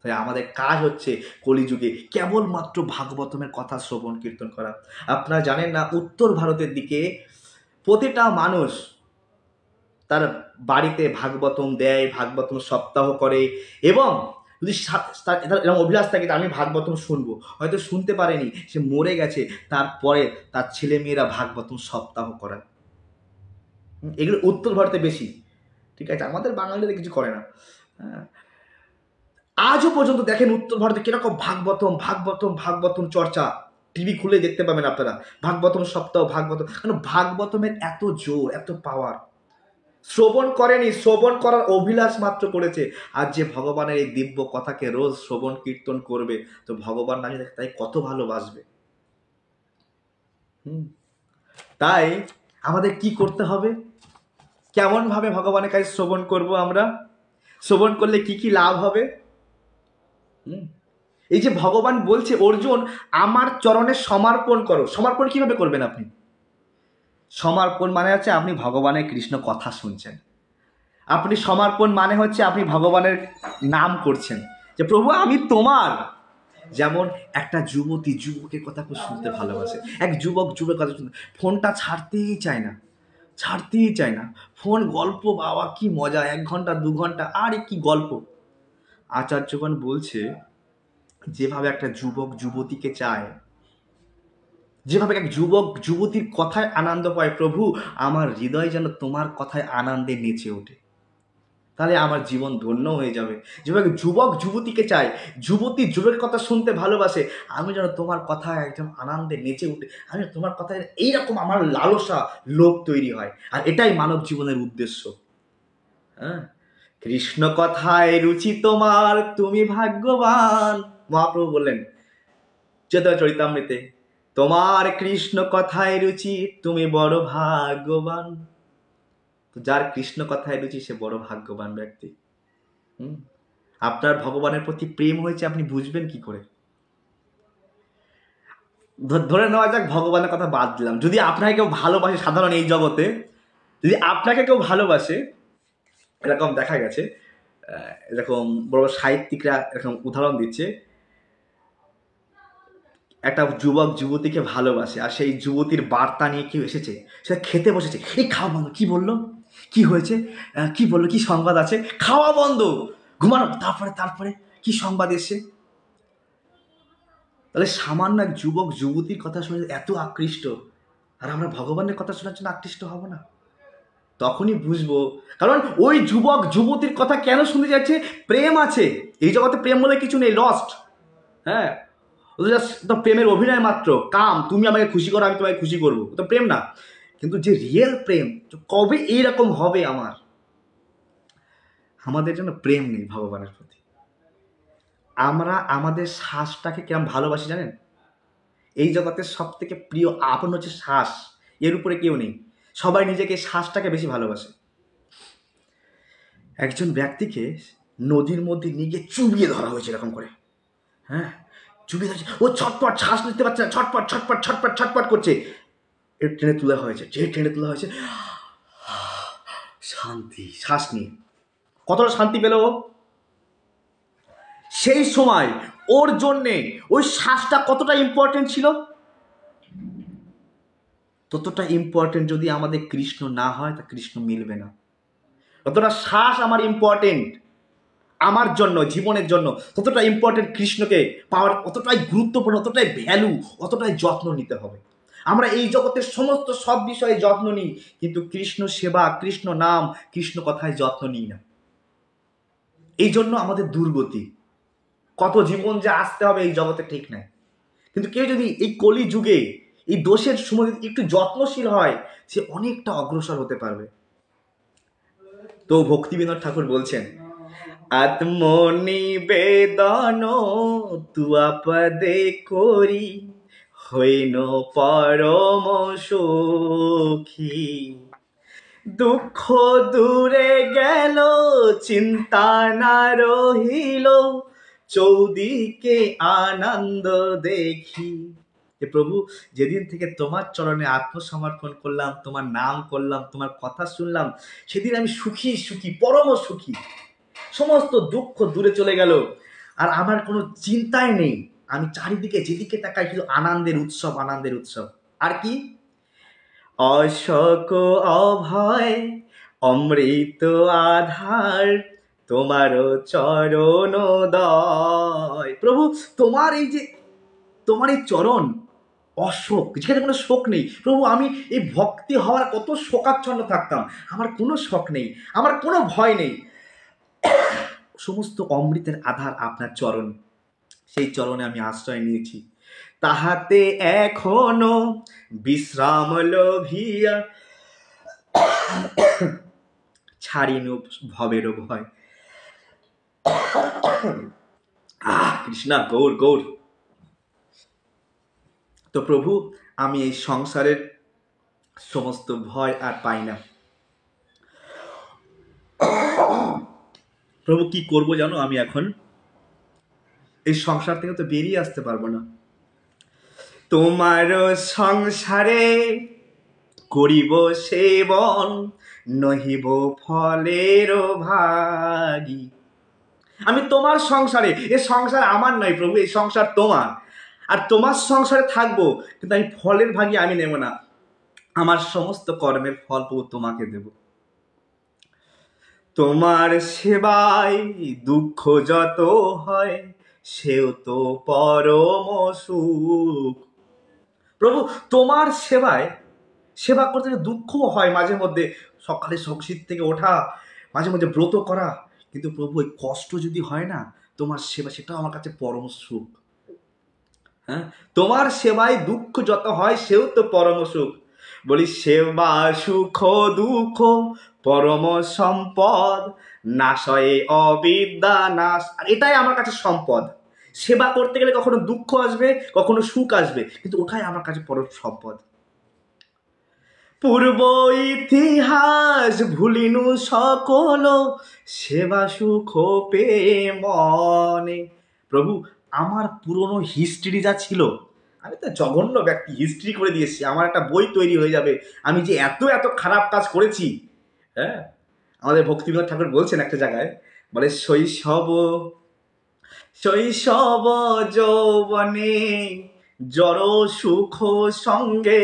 Speaker 1: তাই আমাদের কাজ হচ্ছে কলিযুগে কেবলমাত্র ভাগবতমের কথা শ্রবণ কীর্তন করা। আপনারা জানেন না, উত্তর ভারতের দিকে প্রতিটা মানুষ তার বাড়িতে ভাগবতম দেয়, ভাগবতম সপ্তাহ করে, এবং যদি এরকম অভিলাষ থাকে আমি ভাগবতম শুনবো, হয়তো শুনতে পারেনি, সে মরে গেছে, তারপরে তার ছেলে মেয়েরা ভাগবতম সপ্তাহ করায়। এগুলো উত্তর ভারতে বেশি, ঠিক আছে, আমাদের বাঙালিদের কিছু করে না। হ্যাঁ, আজও পর্যন্ত দেখেন উত্তর ভারতে কিরকম ভাগবতম ভাগবতম ভাগবতম চর্চা, টিভি খুলে দেখতে পাবেন আপনারা, ভাগবতম সপ্তাহ, ভাগবতম। কারণ ভাগবতমের এত জোর, এত পাওয়ার। শ্রবণ করেনি, শ্রবণ করার অভিলাষ মাত্র করেছে। আর যে ভগবানের এই দিব্য কথাকে রোজ শ্রবণ কীর্তন করবে, তো ভগবান না তাই কত ভালোবাসবে। তাই আমাদের কি করতে হবে, কেমন ভাবে ভগবানের কাছে শ্রবণ করব আমরা, শ্রবণ করলে কি কি লাভ হবে। এই যে ভগবান বলছে অর্জুন আমার চরণে সমর্পণ করো, সমর্পণ কিভাবে করবেন আপনি? সমর্পণ মানে হচ্ছে আপনি ভগবানের কৃষ্ণ কথা শুনছেন, আপনি সমর্পণ মানে হচ্ছে আপনি ভগবানের নাম করছেন, যে প্রভু আমি তোমার। যেমন একটা যুবতী যুবকের কথা খুব শুনতে ভালোবাসে, এক যুবক যুবকের কথা শুনতে, ফোনটা ছাড়তেই চায় না, ছাড়তেই চায় না। ফোন, গল্প, বাবা কি মজা, 1 ঘন্টা 2 ঘন্টা, আরে কি গল্প। আচার্যগণ বলছে যেভাবে একটা যুবক যুবতীকে চায়, যেভাবে এক যুবক যুবতীর কথায় আনন্দ পায়, প্রভু আমার হৃদয় যেন তোমার কথায় আনন্দে নেচে ওঠে, তাহলে আমার জীবন ধন্য হয়ে যাবে। যেভাবে যুবক যুবতীকে চায়, যুবতী যুবকের কথা শুনতে ভালোবাসে, আমি যেন তোমার কথায় একদম আনন্দে নেচে উঠে, আমি তোমার কথায় এইরকম আমার লালসা লোভ তৈরি হয়। আর এটাই মানব জীবনের উদ্দেশ্য। হ্যাঁ, কৃষ্ণ কথায় রুচি তোমার, তুমি ভাগ্যবান। মহাপ্রভু বললেন চৈতন্য চরিতামৃতে, তোমার কৃষ্ণ কথায় রুচি, তুমি বড় ভাগ্যবান। তো যার কৃষ্ণ কথায় রুচি সে বড় ভাগ্যবান ব্যক্তি। আপনার ভগবানের প্রতি প্রেম হয়েছে, আপনি বুঝবেন কি করে? ধরে নেওয়া যাক ভগবানের কথা বাদ দিলাম, যদি আপনাকে কেউ ভালোবাসে, সাধারণ এই জগতে যদি আপনাকে কেউ ভালোবাসে, এরকম দেখা গেছে, এরকম বড় সাহিত্যিকরা এরকম উদাহরণ দিচ্ছে, একটা যুবক যুবতীকে ভালোবাসে, আর সেই যুবতীর বার্তা নিয়ে কেউ এসেছে, সেটা খেতে বসেছে, এই খাওয়া বন্ধ, কি বললো, কি হয়েছে, কি বললো, কি সংবাদ আছে, খাওয়া বন্ধ, ঘুমানো, তারপরে কি সংবাদ এসছে। তাহলে সামান্য এক যুবক যুবতীর কথা শুনে এত আকৃষ্ট, আর আমরা ভগবানের কথা শোনার জন্য আকৃষ্ট হব না? তখনই বুঝবো, কারণ ওই যুবক যুবতীর কথা কেন শুনতে যাচ্ছে, প্রেম আছে। এই জগতে প্রেম বলে কিছু নেই, লস্ট। হ্যাঁ, তো প্রেমের অভিনয় মাত্র, কাম, তুমি আমাকে খুশি করো আমি তোমাকে খুশি করবো, তো প্রেম না। কিন্তু যে রিয়েল প্রেম, কবে এইরকম হবে আমাদের জন্য প্রেম নেই ভগবানের প্রতি। আমরা আমাদের শ্বাসটাকে কেমন ভালোবাসি জানেন? এই জগতের সব থেকে প্রিয় আপন হচ্ছে শ্বাস, এর উপরে কেউ নেই। সবাই নিজেকে শ্বাসটাকে বেশি ভালোবাসে। একজন ব্যক্তিকে নদীর মধ্যে নিয়ে গিয়ে চুবিয়ে ধরা হয়েছে এরকম করে, হ্যাঁ, চুবিয়ে ধরছে, ও ছটপট, শ্বাস নিতে পারছে না, ছটপট ছটপট ছটপট ছটপট করছে। এর ট্রেনে তোলা হয়েছে, যে ট্রেনে তোলা হয়েছে, শান্তি, শ্বাস নিয়ে কতটা শান্তি পেল ও। সেই সময় ওর জন্যে ওই শ্বাসটা কতটা ইম্পর্টেন্ট ছিল, ততটা ইম্পর্টেন্ট যদি আমাদের কৃষ্ণ না হয়, তা কৃষ্ণ মিলবে না। ততটা শ্বাস আমার ইম্পর্টেন্ট আমার জন্য, জীবনের জন্য, ততটা ইম্পর্টেন্ট কৃষ্ণকে পাওয়ার, অতটাই গুরুত্বপূর্ণ, অতটাই ভ্যালু, অতটাই যত্ন নিতে হবে। আমরা এই জগতের সমস্ত সব বিষয়ে যত্ন নিই, কিন্তু কৃষ্ণ সেবা, কৃষ্ণ নাম, কৃষ্ণ কথায় যত্ন নিই না। এই জন্য আমাদের দুর্গতি, কত জীবন যে আসতে হবে এই জগতে ঠিক নাই। কিন্তু কেউ যদি এই কলি যুগে এই দোষের সময় একটু যত্নশীল হয়, সে অনেকটা অগ্রসর হতে পারবে। তো ভক্তিবিনোদ ঠাকুর বলছেন, আত্মনিবেদন তুয়া পদে করি, হইন পরম সুখী। দুঃখ দূরে গেল, চিন্তা না রহিল, চৌদিকে আনন্দ দেখি। যে প্রভু, যেদিন থেকে তোমার চরণে আত্মসমর্পণ করলাম, তোমার নাম করলাম, তোমার কথা শুনলাম, সেদিন আমি সুখী সুখী, পরম সুখী। সমস্ত দুঃখ দূরে চলে গেল, আর আমার কোনো চিন্তাই নেই, আমি চারিদিকে যেদিকে তাকাই শুধু আনন্দের উৎসব, আনন্দের উৎসব। আর কি? অশোক অভয় অমৃত আধার তোমারও চরণ দয়। প্রভু তোমার এই যে তোমার এই চরণ অশোক, যেখানে কোনো শোক নেই। প্রভু আমি এই ভক্তি হওয়ার কত শোকাচ্ছন্ন থাকতাম, আমার কোনো শোক নেই, আমার কোনো ভয় নেই। সমস্ত অমৃতের আধার আপনার চরণ, সেই চরণে আমি আশ্রয় নিয়েছি। তাহাতে এখনো বিশ্রাম লোভিয়া ছাড়িনু ভবের ভয়। কৃষ্ণা গৌর গৌর। তো প্রভু আমি এই সংসারের সমস্ত ভয় আর পাই না। প্রভু কি করব জানো, আমি এখন এই সংসার থেকে তো বেরিয়ে আসতে পারবো না। তোমার সংসারে করিব সেবন নহিব ফলের ভাগী। আমি তোমার সংসারে, এ সংসার আমার নয় প্রভু, এই সংসার তোমার, আর তোমার সংসারে থাকবো, কিন্তু আমি ফলের ভাগী আমি নেব না। আমার সমস্ত কর্মের ফল প্রভু তোমাকে দেব। তোমার সেবায় দুঃখ যত হয় সেও তো পরম সুখ। প্রভু তোমার সেবায়, সেবা করতে দুঃখও হয় মাঝে মধ্যে, সকালে শীত থেকে ওঠা, মাঝে মধ্যে ব্রত করা, কিন্তু প্রভু ওই কষ্ট যদি হয় না তোমার সেবা, সেটাও আমার কাছে পরম সুখ। হ্যাঁ, তোমার সেবায় দুঃখ যত হয় সেও তো পরম সুখ। বলি সেবা সুখ দুঃখ পরম সম্পদ, নাশয়ে অবিদ্যা নাশ। আর এটাই আমার কাছে সম্পদ। সেবা করতে গেলে কখনো দুঃখ আসবে, কখনো সুখ আসবে, কিন্তু ওটাই আমার কাছে পরম সম্পদ। পূর্ব ইতিহাস ভুলিনু সকল, সেবা সুখ পেয়ে মনে। প্রভু আমার পুরনো হিস্ট্রি যা ছিল, আমি তো জঘন্য ব্যক্তি, হিস্ট্রি করে দিয়েছি, আমার একটা বই তৈরি হয়ে যাবে আমি যে এত এত খারাপ কাজ করেছি। হ্যাঁ, আমাদের ভক্তিবিনোদ ঠাকুর বলছেন একটা জায়গায়, বলে শৈশব শৈশব যৌবনে জড় সুখ সঙ্গে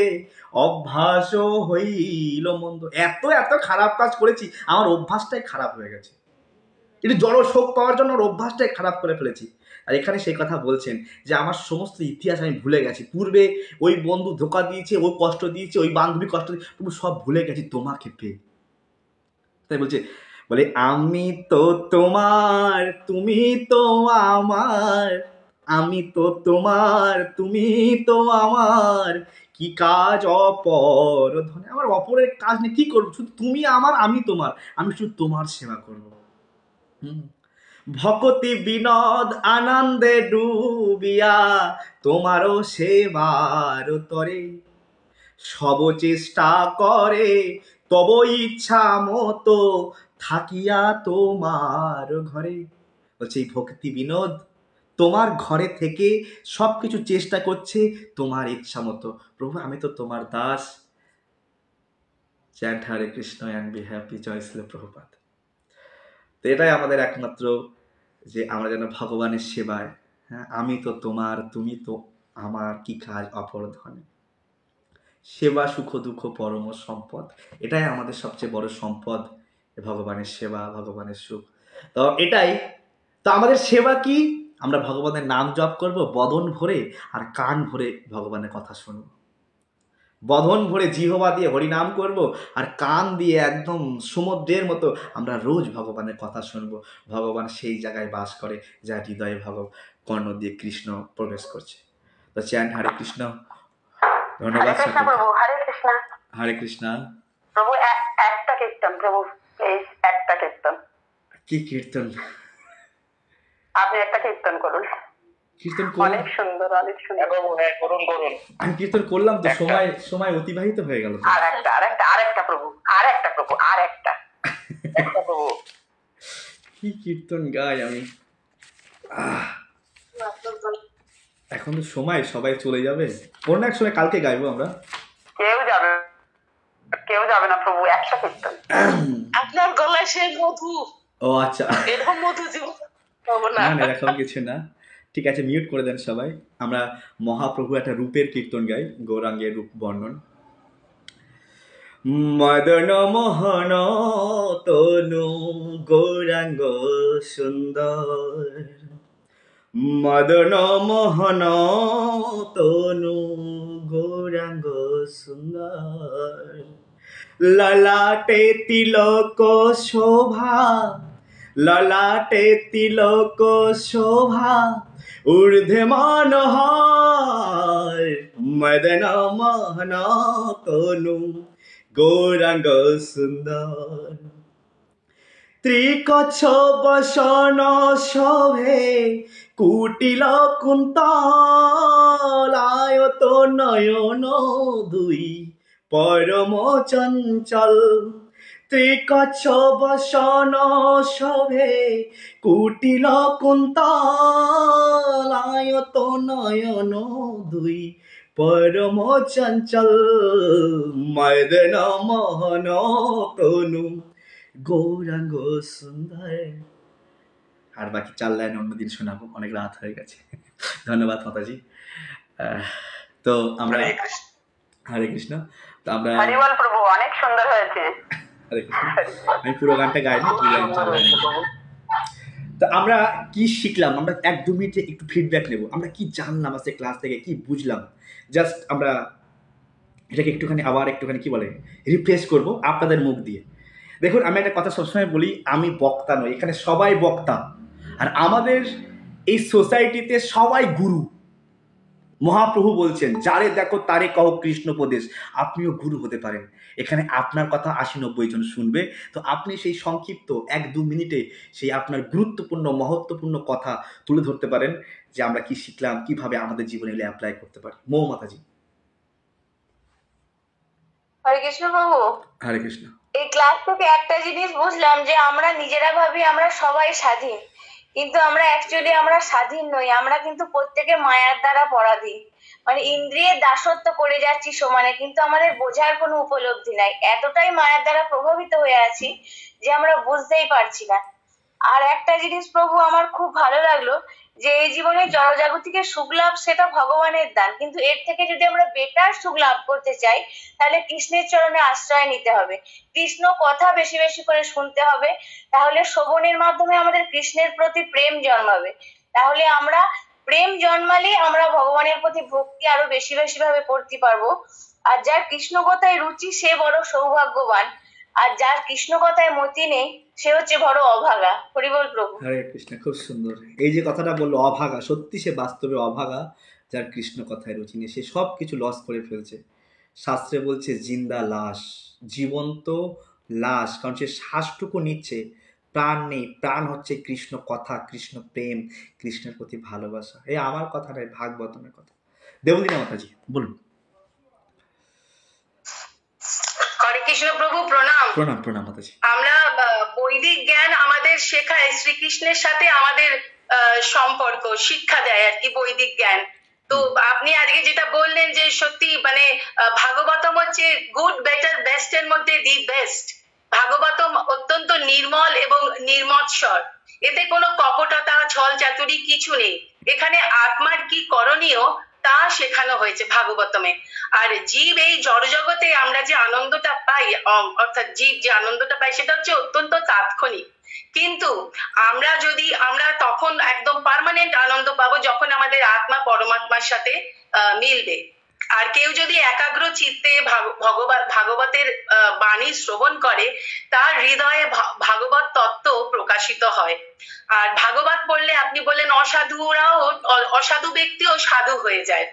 Speaker 1: অভ্যাস হইল মন্দ। এত এত খারাপ কাজ করেছি, আমার অভ্যাসটাই খারাপ হয়ে গেছে। একটু জড় শোক পাওয়ার জন্য ওর অভ্যাসটাই খারাপ করে ফেলেছি। আর এখানে সেই কথা বলছেন যে আমার সমস্ত ইতিহাস আমি ভুলে গেছি। পূর্বে ওই বন্ধু ধোকা দিয়েছে, ওই কষ্ট দিয়েছে, ওই বান্ধবী কষ্ট দিয়েছে, সব ভুলে গেছি তোমাকে পেয়ে। তাই বলছে, বলে আমি তো তোমার তুমি তো আমার, আমি তো তোমার তুমি তো আমার, কি কাজ অপর ধনে। আমার অপরের কাজ নেই, কি করবো, শুধু তুমি আমার আমি তোমার, আমি শুধু তোমার সেবা করবো। ভকতি বিনোদ আনন্দে ডুবিয়া তোমারও সেবার তরে, সব চেষ্টা করে তব ইচ্ছা মতো থাকিয়া তোমার ঘরে। বলছে এই ভক্তি বিনোদ তোমার ঘরে থেকে সবকিছু চেষ্টা করছে তোমার ইচ্ছা মতো। প্রভু আমি তো তোমার দাস। Chant Hare Krishna and be happy, জয় শ্রী প্রভুপাদ। তো এটাই আমাদের একমাত্র, যে আমরা যেন ভগবানের সেবায়, হ্যাঁ, আমি তো তোমার তুমি তো আমার, কি কাজ অপর ধনে। সেবা সুখ দুঃখ পরম সম্পদ, এটাই আমাদের সবচেয়ে বড় সম্পদ, ভগবানের সেবা, ভগবানের সুখ। তো এটাই তো আমাদের সেবা কি, আমরা ভগবানের নাম জপ করব বদন ভরে, আর কান ভরে ভগবানের কথা শুনব। বদন ভরে জিহ্বা দিয়ে হরিনাম করব, আর কান দিয়ে একদম সমুদ্রের মতো আমরা রোজ ভগবানের কথা শুনবো। ভগবান সেই জায়গায় বাস করে যা হৃদয়ে কর্ণ দিয়ে কৃষ্ণ প্রবেশ করছে। তো চ্যান্ট হরে কৃষ্ণ। ধন্যবাদ
Speaker 2: প্রভু। হরে কৃষ্ণ।
Speaker 1: হরে কৃষ্ণ।
Speaker 2: প্রভু একটা কীর্তন প্রভু, প্লিজ একটা কীর্তন।
Speaker 1: কি কীর্তন?
Speaker 2: আপনি একটা কীর্তন করুন।
Speaker 1: কীর্তন করুন,
Speaker 2: অনেক সুন্দর, অনেক সুন্দর। করুন করুন।
Speaker 1: আমি কীর্তন করলাম তো, সময় অতিবাহিত হয়ে গেল।
Speaker 2: আরেকটা প্রভু, আরেকটা প্রভু, আরেকটা প্রভু।
Speaker 1: কি কীর্তন গাই আমি। এখন তো সময় সবাই চলে যাবে, অন্য এক সময় কালকে গাইবো আমরা।
Speaker 2: কেউ যাবে না প্রভু, একটা কীর্তন। আপনার গলায় সেই মধু,
Speaker 1: ও আচ্ছা,
Speaker 2: এরকম মধু জীবন হবো না।
Speaker 1: না না, এরকম কিছু না। ঠিক আছে, মিউট করে দেন সবাই। আমরা মহাপ্রভু একটা রূপের কীর্তন গাই, গৌরাঙ্গের রূপ বর্ণন। মদন মোহন তনু গৌরাঙ্গ সুন্দর, মদন মোহন তনু গৌরাঙ্গ সুন্দর, ললাটে তিলক শোভা, ললাটে তিলক শোভা, ঊর্ধ্বে মনোহর, মদন মোহন তনু গৌরাঙ্গ সুন্দর, ত্রিকচ্ছ বসন শোভে, কুটিল কুন্তলায়ত নয়ন দুই, পরম চঞ্চল, ত্রিকচ্ছ বসন শোভে, কুটিল কুন্তলায়ত নয়ন দুই, পরম চঞ্চল, মদন মোহন তনু গৌরাঙ্গ সুন্দর। আর বাকি 4 লাইন অন্যদিন শোনাবো, অনেক রাত হয়ে গেছে। ধন্যবাদ মাতাজি। তো আমরা হরে কৃষ্ণ। তো আমরা
Speaker 2: হরিবল প্রভু, অনেক সুন্দর হয়েছে।
Speaker 1: হরে কৃষ্ণ। আমি পুরো গানটা গাইনি, 2 লাইন 4 লাইন। তো আমরা কি শিখলাম, আমরা 1-2 মিনিটে একটু ফিডব্যাক নেব। আমরা কি জানলাম আজকে ক্লাস থেকে, কি বুঝলাম, জাস্ট আমরা এটাকে একটুখানি আবার একটুখানি কি বলে রিফ্রেশ করব আপনাদের মুখ দিয়ে। দেখুন, আমি একটা কথা সবসময় বলি, আমি বক্তা নই, এখানে সবাই বক্তা। আর আমাদের এই সোসাইটিতে সবাই গুরু। মহাপ্রভু বলছেন, যারে দেখো তারে কহ কৃষ্ণোপদেশ। আপনিও গুরু হতে পারেন। এখানে আপনার কথা 80-90 জন শুনবে। তো আপনি সেই সংক্ষিপ্ত 1-2 মিনিটে সেই আপনার গুরুত্বপূর্ণ মহত্বপূর্ণ কথা তুলে ধরতে পারেন, যে আমরা কি শিখলাম, কিভাবে আমাদের জীবনে অ্যাপ্লাই করতে পারি। মৌ মাতাজি।
Speaker 2: হরে কৃষ্ণ প্রভু।
Speaker 1: হরে কৃষ্ণ।
Speaker 2: এই ক্লাস থেকে একটা জিনিস বুঝলাম, যে আমরা নিজেরা ভাবি আমরা সবাই স্বাধীন, কিন্তু আমরা অ্যাকচুয়ালি আমরা স্বাধীন নই। আমরা কিন্তু প্রত্যেকে মায়ার দ্বারা পরাধীন, মানে ইন্দ্রিয়ের দাসত্ব করে যাচ্ছি সমানে, কিন্তু আমাদের বোঝার কোনো উপলব্ধি নাই। এতটাই মায়ার দ্বারা প্রভাবিত হয়ে আছি যে আমরা বুঝতেই পারছি না। আর একটা জিনিস প্রভু আমার খুব ভালো লাগলো, যে এই জীবনে জড়জাগতিকের সুখ লাভ সেটা ভগবানের দান, কিন্তু এর থেকে যদি আমরা বেটার সুখ লাভ করতে চাই, তাহলে কৃষ্ণের চরণে আশ্রয় নিতে হবে, কৃষ্ণ কথা বেশি বেশি করে শুনতে হবে। তাহলে শ্রবণের মাধ্যমে আমাদের কৃষ্ণের প্রতি প্রেম জন্মাবে। তাহলে আমরা প্রেম জন্মালে আমরা ভগবানের প্রতি ভক্তি আরো বেশি বেশি ভাবে করতে পারবো। আর যার কৃষ্ণ কথায় রুচি সে বড় সৌভাগ্যবান, আর যার কৃষ্ণ কথায় মতি নেই সে হচ্ছে বড় অভাগা। হরিবল প্রভু।
Speaker 1: হরে কৃষ্ণ। খুব সুন্দর এই যে কথাটা বললো, অভাগা। সত্যি সে বাস্তবে অভাগা, যার কৃষ্ণ কথায় রুচি নেই। সে সব কিছু লস করে ফেলছে। শাস্ত্রে বলছে জিন্দা লাশ, জীবন্ত লাশ, কারণ সে শ্বাসটুকু নিচ্ছে, প্রাণ নেই। প্রাণ হচ্ছে কৃষ্ণ কথা, কৃষ্ণ প্রেম, কৃষ্ণের প্রতি ভালোবাসা। এই আমার কথা নয়, ভাগবতমের কথা। দেবলীনা মাতাজি বলুন।
Speaker 2: হরে কৃষ্ণ প্রভু, প্রণাম।
Speaker 1: প্রণাম প্রণাম মাতাজি।
Speaker 2: আমরা বৈদিক জ্ঞান আমাদের শেখায়, শ্রীকৃষ্ণের সাথে আমাদের সম্পর্ক শিক্ষা দেয় আর কি বৈদিক জ্ঞান। তো আপনি আজকে যেটা বললেন যে সত্যি মানে ভাগবতম হচ্ছে গুড বেটার বেস্ট এর মধ্যে দি বেস্ট। ভাগবতম অত্যন্ত নির্মল এবং নির্মৎসর, এতে কোনো কপটতা ছল চাতুরি কিছু নেই। এখানে আত্মার কি করণীয় তা শেখানো হয়েছে ভাগবতমে। আর জীব এই জড়জগতে আমরা যে আনন্দটা পাই, অর্থাৎ জীব যে আনন্দটা পাই সেটা হচ্ছে অত্যন্ত তাৎক্ষণিক, কিন্তু আমরা তখন একদম পার্মানেন্ট আনন্দ পাবো যখন আমাদের আত্মা পরমাত্মার সাথে মিলবে। আর কেউ যদি একাগ্র চিত্তে ভাগবতের বাণী শ্রবণ করে, তার হৃদয়ে ভাগবত তত্ত্ব প্রকাশিত হয়। আর ভাগবত পড়লে আপনি বললেন অসাধু ব্যক্তিও সাধু হয়ে যায়।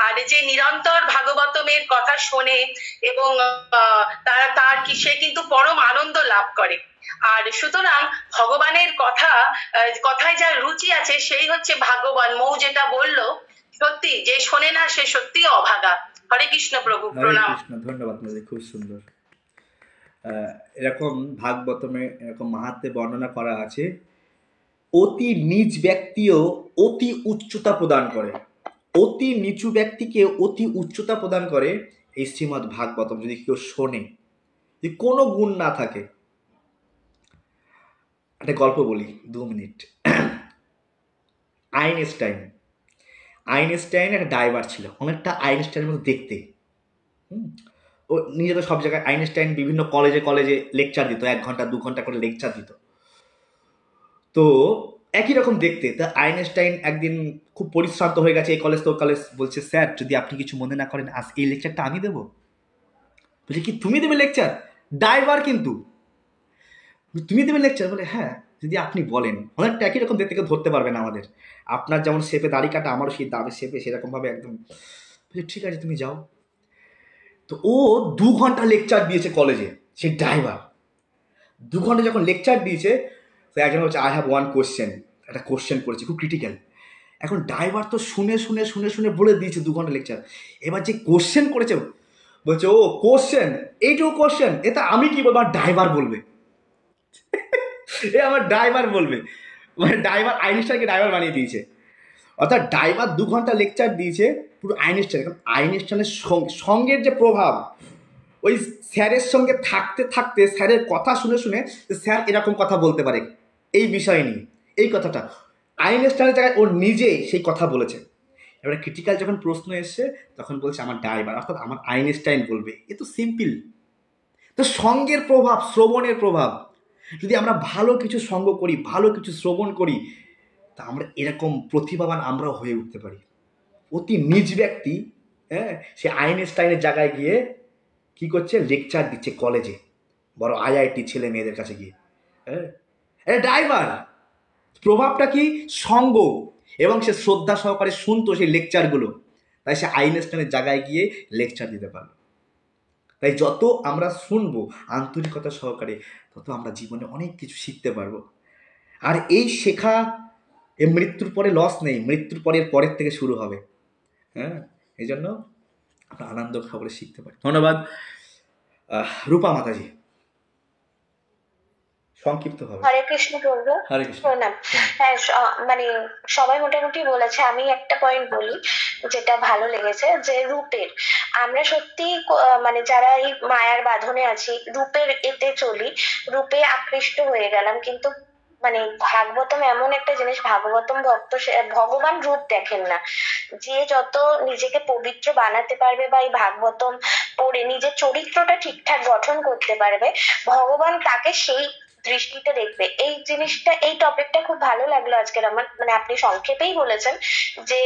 Speaker 2: আর যে নিরন্তর ভাগবতমের কথা শোনে এবং তার কি সে কিন্তু পরম আনন্দ লাভ করে। আর সুতরাং ভগবানের কথায় যার রুচি আছে সেই হচ্ছে ভাগ্যবান। মৌ যেটা বললো সত্যি, যে শোনে না সে সত্যি অভাগা। হরে কৃষ্ণ প্রভু, প্রণাম।
Speaker 1: হরে কৃষ্ণ। ধন্যবাদ মাতাজি, খুব সুন্দর। এরকম ভাগবতমে এরকম মাহাত্ম্যে বর্ণনা করা আছে, অতি নিজ ব্যক্তিও অতি উচ্চতা প্রদান করে, অতি নিচু ব্যক্তিকে অতি উচ্চতা প্রদান করে এই শ্রীমদ্ ভাগবতম, যদি কেউ শোনে, যদি কোনো গুণ না থাকে। একটা গল্প বলি 2 মিনিট। আইনস্টাইন। আইনস্টাইন একটা ড্রাইভার ছিল, অনেকটা আইনস্টাইনের মতো দেখতে। হুম। ও নিজে তো সব জায়গায় আইনস্টাইন বিভিন্ন কলেজে কলেজে লেকচার দিত, 1 ঘন্টা 2 ঘন্টা করে লেকচার দিত। তো একই রকম দেখতে। তা আইনস্টাইন একদিন খুব পরিশ্রান্ত হয়ে গেছে, এই কলেজ তো কলেজ, বলছে স্যার যদি আপনি কিছু মনে না করেন আজ এই লেকচারটা আমি দেবো। বলছে কি তুমি দেবে লেকচার? ড্রাইভার কিন্তু, তুমি দেবে লেকচার? বলে হ্যাঁ যদি আপনি বলেন। অনেকটা একই রকম দেখতে, কেউ ধরতে পারবে না আমাদের। আপনার যেমন শেপে দাড়ি কাটা, আমারও সেই দামের শেপে সেরকমভাবে একদম। বলছে ঠিক আছে তুমি যাও। তো ও 2 ঘন্টা লেকচার দিয়েছে কলেজে, সে ড্রাইভার। 2 ঘন্টা যখন লেকচার দিয়েছে, তো একজন হচ্ছে আই হ্যাভ ওয়ান কোশ্চেন, একটা কোশ্চেন করেছে খুব ক্রিটিক্যাল। এখন ড্রাইভার তো শুনে শুনে শুনে শুনে বলে দিয়েছে 2 ঘন্টা লেকচার। এবার যে কোশ্চেন করেছে, বলছে ও কোশ্চেন, এইটুকু কোশ্চেন, এটা আমি কি বলবো, ড্রাইভার বলবে। এ আমার ড্রাইভার বলবে, মানে ড্রাইভার আইনস্টাইনকে ড্রাইভার বানিয়ে দিয়েছে। অর্থাৎ ড্রাইভার 2 ঘন্টা লেকচার দিয়েছে পুরো আইনস্টাইন। এখন আইনস্টাইনের সঙ্গের যে প্রভাব, ওই স্যারের সঙ্গে থাকতে থাকতে স্যারের কথা শুনে শুনে স্যার এরকম কথা বলতে পারে এই বিষয় নিয়ে, এই কথাটা আইনস্টাইনের জায়গায় ও নিজে সেই কথা বলেছে। এবারে ক্রিটিক্যাল যখন প্রশ্ন এসছে তখন বলছে আমার ড্রাইভার, অর্থাৎ আমার আইনস্টাইন বলবে। এ তো সিম্পল। তো সঙ্গের প্রভাব, শ্রবণের প্রভাব, যদি আমরা ভালো কিছু সঙ্গ করি, ভালো কিছু শ্রবণ করি, তা আমরা এরকম প্রতিভাবান আমরাও হয়ে উঠতে পারি। অতি নিজ ব্যক্তি, হ্যাঁ, সে আইনস্টাইনের জায়গায় গিয়ে কি করছে, লেকচার দিচ্ছে কলেজে, বড় আইআইটি ছেলে মেয়েদের কাছে গিয়ে। হ্যাঁ, ড্রাইভার প্রভাবটা কি, সঙ্গ, এবং সে শ্রদ্ধা সহকারে শুনতো সেই লেকচারগুলো, তাই সে আইনস্টাইনের জায়গায় গিয়ে লেকচার দিতে পারলো। তাই যত আমরা শুনবো আন্তরিকতা সহকারে, তত আমরা জীবনে অনেক কিছু শিখতে পারবো। আর এই শেখা, এ মৃত্যুর পরে লস নেই, মৃত্যুর পরের থেকে শুরু হবে। হ্যাঁ, এই জন্য আমরা আনন্দ খবরে শিখতে পারি। ধন্যবাদ রূপা মাতাজি, সংক্ষিপ্ত হবে।
Speaker 2: হরে কৃষ্ণ প্রভু।
Speaker 1: হরে কৃষ্ণ।
Speaker 2: প্রণাম। হ্যাঁ, মানে সবাই মোটামুটি বলেছে, আমি একটা পয়েন্ট বলি যেটা ভালো লেগেছে, যে রূপের, আমরা সত্যি মানে যারা এই মায়ার বাঁধনে আছি, রূপের এতে চলি, রূপে আকৃষ্ট হয়ে গেলাম। কিন্তু মানে ভাগবতম এমন একটা জিনিস, ভাগবতম ভক্ত ভগবান রূপ দেখেন না। যে যত নিজেকে পবিত্র বানাতে পারবে বা এই ভাগবতম পড়ে নিজের চরিত্রটা ঠিকঠাক গঠন করতে পারবে, ভগবান তাকে সেই দৃষ্টিতে দেখবে। এই জিনিসটা, এই টপিকটা খুব ভালো লাগলো আজকের আমার, মানে আপনি সংক্ষেপেই বলেছেন যে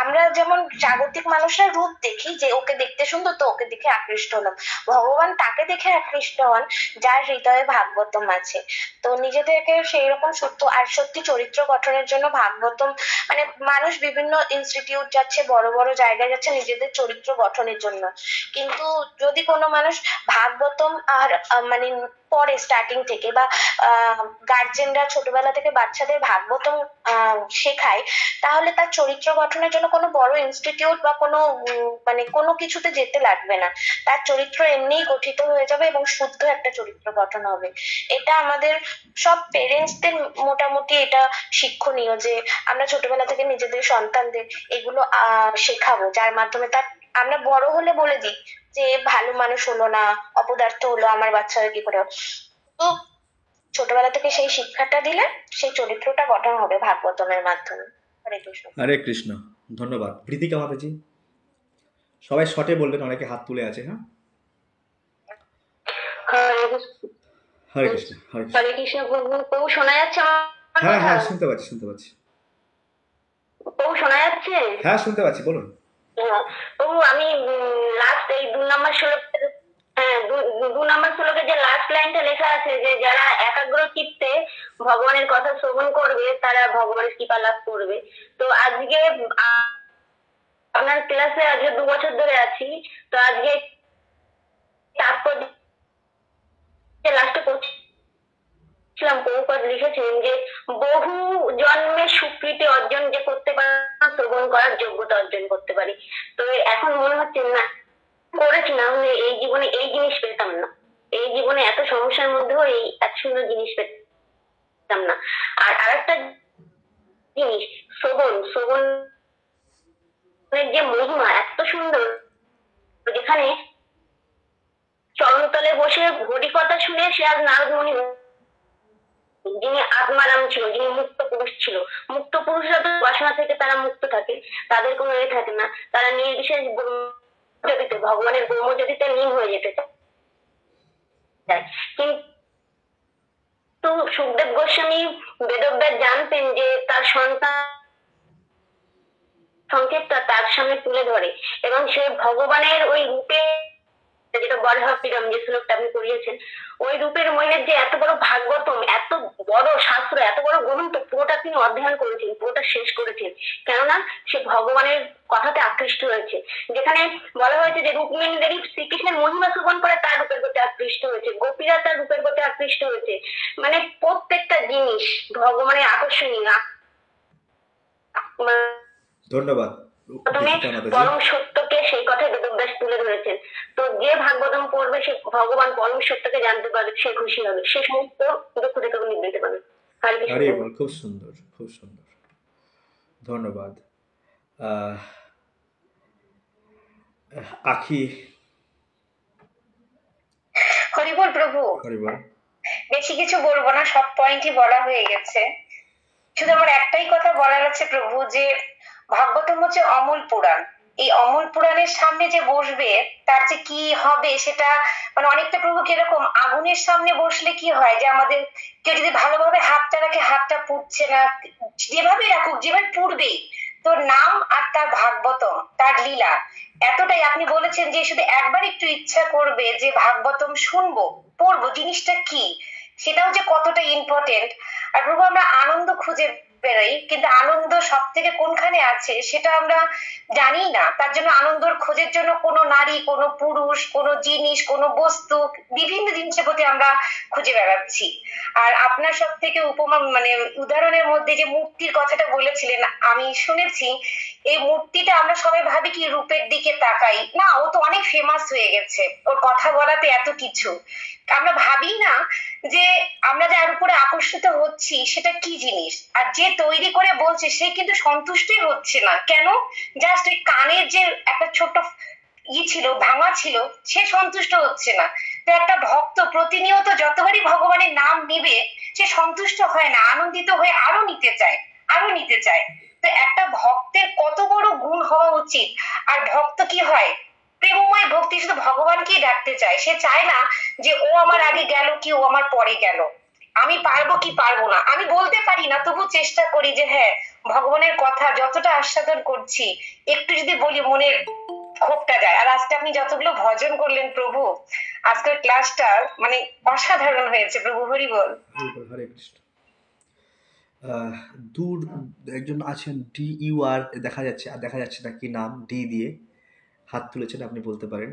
Speaker 2: আমরা যেমন জাগতিক মানুষরা রূপ দেখি, যে ওকে দেখতে সুন্দর তো ওকে দেখে আকৃষ্ট হলাম, ভগবান তাকে দেখে আকৃষ্ট হন যার হৃদয়ে ভাগবতম আছে। তো নিজেদেরকে সেই রকম সত্য আর সত্যি চরিত্র গঠনের জন্য ভাগবতম, মানে মানুষ বিভিন্ন ইনস্টিটিউট যাচ্ছে, বড় বড় জায়গায় যাচ্ছে নিজেদের চরিত্র গঠনের জন্য, কিন্তু যদি কোনো মানুষ ভাগবতম আর মানে পরে স্টার্টিং থেকে, বা গার্জেনরা ছোটবেলা থেকে বাচ্চাদের ভাগবতম শেখায়, তাহলে তার চরিত্র গঠনের জন্য কোনো বড় ইনস্টিটিউট বা কোনো মানে কোনো কিছুতে যেতে লাগবে না, তার চরিত্র এমনিই গঠিত হয়ে যাবে এবং শুদ্ধ একটা চরিত্র গঠন হবে। এটা আমাদের সব পেরেন্টসদের মোটামুটি এটা শিক্ষণীয়, যে আমরা ছোটবেলা থেকে নিজেদের সন্তানদের এগুলো শেখাবো, যার মাধ্যমে তার আমরা বড় হলে বলে দিই যে ভালো মানুষ হলো না, অপদার্থ হলো, আমার বাচ্চারা কি করে। তো ছোটবেলা থেকে সেই শিক্ষাটা দিলে সেই চরিত্রটা গঠন হবে ভাগবতমের মাধ্যমে। হরে কৃষ্ণ।
Speaker 1: হরে কৃষ্ণ। ধন্যবাদ প্রীতিকা মাতাজি। সবাই শর্টে বলবেন, অনেকে হাত তুলে আছে। হ্যাঁ, হরে কৃষ্ণ। হরে কৃষ্ণ।
Speaker 2: হরে কৃষ্ণ প্রভু, শোনা যাচ্ছে আমার?
Speaker 1: হ্যাঁ হ্যাঁ, শুনতে পাচ্ছি শুনতে পাচ্ছি।
Speaker 2: প্রভু শোনা যাচ্ছে?
Speaker 1: হ্যাঁ শুনতে পাচ্ছি, বলুন।
Speaker 2: প্রভু আমি লাস্ট এই 2 নম্বর শ্লোকের, হ্যাঁ 2 নম্বর শ্লোকে যে লাস্ট লাইনটা লেখা আছে, যে যারা একাগ্র চিত্তে ভগবানের কথা শ্রবণ করবে তারা ভগবানের কৃপা লাভ করবে। তো আজকে আপনার ক্লাসে আজকে 2 বছর ধরে আছি, তো আজকে তাৎপর্য লাস্টে পড়ছিলাম, প্রভুপাদ লিখেছেন যে বহু জন্মে স্বীকৃতি অর্জন যে করতে পারে শ্রবণ করার যোগ্যতা অর্জন করতে পারি। তো এখন মনে হচ্ছে না করেছি, না হলে এই জীবনে এই জিনিস পেতাম না, এই জীবনে এত সমস্যার মধ্যেও এই এত সুন্দর জিনিস পেতাম না। আর আরেকটা জিনিস, শ্রবণের যে মহিমা এত সুন্দর, যেখানে চরণতলে বসে হরি কথা শুনে সে আজ নারদ মুনি, যিনি আত্মারাম ছিল, যিনি মুক্ত পুরুষ ছিল। মুক্ত পুরুষরা তো বাসনা থেকে তারা মুক্ত থাকে, তাদের কোনো থাকে না, তারা নির্বিশেষ ব্রহ্মজ্যোতিতে, ভগবানের ব্রহ্মজ্যোতিতে লীন হয়ে যেতে চায়। কিন্তু সুখদেব গোস্বামী বেদব্যাস জানতেন যে তার সন্তান সংকেতটা তার সামনে তুলে ধরে, এবং সে ভগবানের ওই রূপে, যেটা বরাহপিরম যে শ্লোকটা আপনি পড়িয়েছেন, ওই রূপের মহিনের যে এত বড় ভাগবতম, এত বড় শাস্ত্র, এত বড় গ্রন্থ, পুরোটা তিনি অধ্যয়ন করেছেন, পুরোটা শেষ করেছেন। কেননা সে ভগবানের কথাতে আকৃষ্ট হয়েছে। যেখানে বলা হয়েছে যে রুক্মিণী দেবী শ্রীকৃষ্ণের মহিমা শ্রবণ করে তার রূপের প্রতি আকৃষ্ট হয়েছে, গোপীরা তার রূপের প্রতি আকৃষ্ট হয়েছে। মানে প্রত্যেকটা জিনিস ভগবানের আকর্ষণীয়।
Speaker 1: ধন্যবাদ
Speaker 2: প্রথমে
Speaker 1: দীপিকা মাতাজি।
Speaker 2: পরম সত্যকে সেই কথায় বেদব্যাস তুলে ধরেছেন। তো যে ভাগবতম পড়বে সে ভগবান পরম সত্যকে জানতে পারবে, সে খুশি হবে, সে সমস্ত দুঃখ থেকে নিবৃত্ত পাবে। হরে কৃষ্ণ।
Speaker 1: হরে বল, খুব সুন্দর, খুব সুন্দর, ধন্যবাদ। আখি।
Speaker 3: হরিবল প্রভু।
Speaker 1: হরিবল।
Speaker 3: বেশি কিছু বলবো না, সব পয়েন্টই বলা হয়ে গেছে। শুধু আমার একটাই কথা বলার আছে প্রভু, যে ভাগবতম হচ্ছে অমূল পুরাণ। এই অমূল পুরাণের সামনে যে বসবে তার যে কি হবে সেটা মানে অনেকটা প্রভু কিরকম, আগুনের সামনে বসলে কি হয় যে আমাদের কেউ যদি ভালোভাবে হাতটা রাখে, হাতটা পুড়ছে না, যেভাবে রাখুক, যেভাবে পুড়বেই। তো নাম আর তার ভাগবতম, তার লীলা এতটাই। আপনি বলেছেন যে শুধু একবার একটু ইচ্ছা করবে যে ভাগবতম শুনবো, পড়বো, জিনিসটা কি, সেটাও যে কতটা ইম্পর্টেন্ট। আর প্রভু আমরা আনন্দ খুঁজে বেড়াই, কিন্তু আনন্দ সব থেকে কোনখানে আছে সেটা আমরা জানি না। তার জন্য আনন্দর খোঁজের জন্য কোনো নারী, কোনো পুরুষ, কোনো জিনিস, কোনো বস্তু, বিভিন্ন জিনিসের প্রতি আমরা খুঁজে বেড়াচ্ছি। আর আপনার সব থেকে উপমা মানে উদাহরণের মধ্যে যে মূর্তির কথাটা বলেছিলেন, আমি শুনেছি এই মূর্তিটা আমরা সবাই ভাবি কি রূপের দিকে তাকাই না, ও তো অনেক ফেমাস হয়ে গেছে, ওর কথা বলাতে এত কিছু, আমরা ভাবি না যে আমরা যার উপরে আকর্ষিত হচ্ছি সেটা কি জিনিস। আর যে তৈরি করে বলছে সে কিন্তু সন্তুষ্টই হচ্ছে না। কেন? জাস্ট ওই কানের যে একটা ছোট্ট ছিল, ভাঙা ছিল, সে সন্তুষ্ট হচ্ছে না। তো একটা ভক্ত প্রতিনিয়ত যতবারই ভগবানের নাম নিবে সে সন্তুষ্ট হয় না, আনন্দিত হয়ে আরো নিতে চায়, আরো নিতে চায়। তো একটা ভক্তের কত বড় গুণ হওয়া উচিত। আর ভক্ত কি হয়, প্রেমময় ভক্তি শুধু ভগবানকেই ডাকতে চায়, সে চায় না যে ও আমার আগে গেল কি ও আমার পরে গেল, আমি পারবো কি পারবো না। আমি বলতে পারি না, তবু চেষ্টা করি যে হ্যাঁ ভগবানের কথা যতটা আস্বাদন করছি একটু যদি বলি মনের ক্ষোভটা যায়। আর আজকে আপনি যতগুলো ভজন করলেন প্রভু, আজকের ক্লাসটা মানে অসাধারণ হয়েছে প্রভু। হরি বল।
Speaker 1: হরে কৃষ্ণ। দূর একজন আছেন, DUR দেখা যাচ্ছে, আর দেখা যাচ্ছে না কি নাম, ডি দিয়ে হাত তুলেছেন, আপনি বলতে পারেন।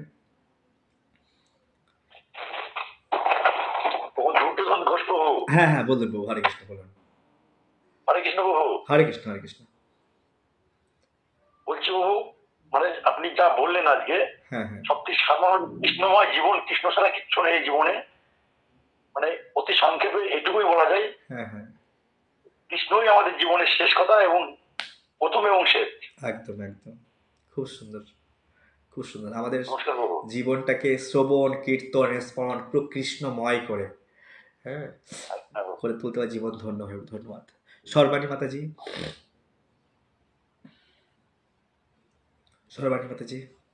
Speaker 1: হ্যাঁ হ্যাঁ বলুন বাবু, হরে কৃষ্ণ, বলুন।
Speaker 4: হরে কৃষ্ণ বাবু।
Speaker 1: হরে কৃষ্ণ, হরে কৃষ্ণ।
Speaker 4: বলছি বাবু, মানে আপনি যা বললেন আজকে,
Speaker 1: হ্যাঁ হ্যাঁ,
Speaker 4: সবচেয়ে সাধারণ কৃষ্ণময় জীবন, কৃষ্ণ ছাড়া কিচ্ছু নেই এই জীবনে। মানে অতি সংক্ষেপে এটুকুই বলা যায়,
Speaker 1: হ্যাঁ হ্যাঁ,
Speaker 4: কৃষ্ণই আমাদের জীবনের শেষ কথা এবং প্রথম এবং শেষ।
Speaker 1: একদম একদম, খুব সুন্দর, খুব সুন্দর। আমাদের
Speaker 4: নমস্কার বাবু।
Speaker 1: জীবনটাকে শ্রবণ কীর্তন স্মরণ পুরো কৃষ্ণময় করে, হ্যাঁ, করে তুলতে হয়, জীবন ধন্য হয়ে। ধন্যবাদ। সর্বাণী মাতাজি, সর্বাণী মাতাজি।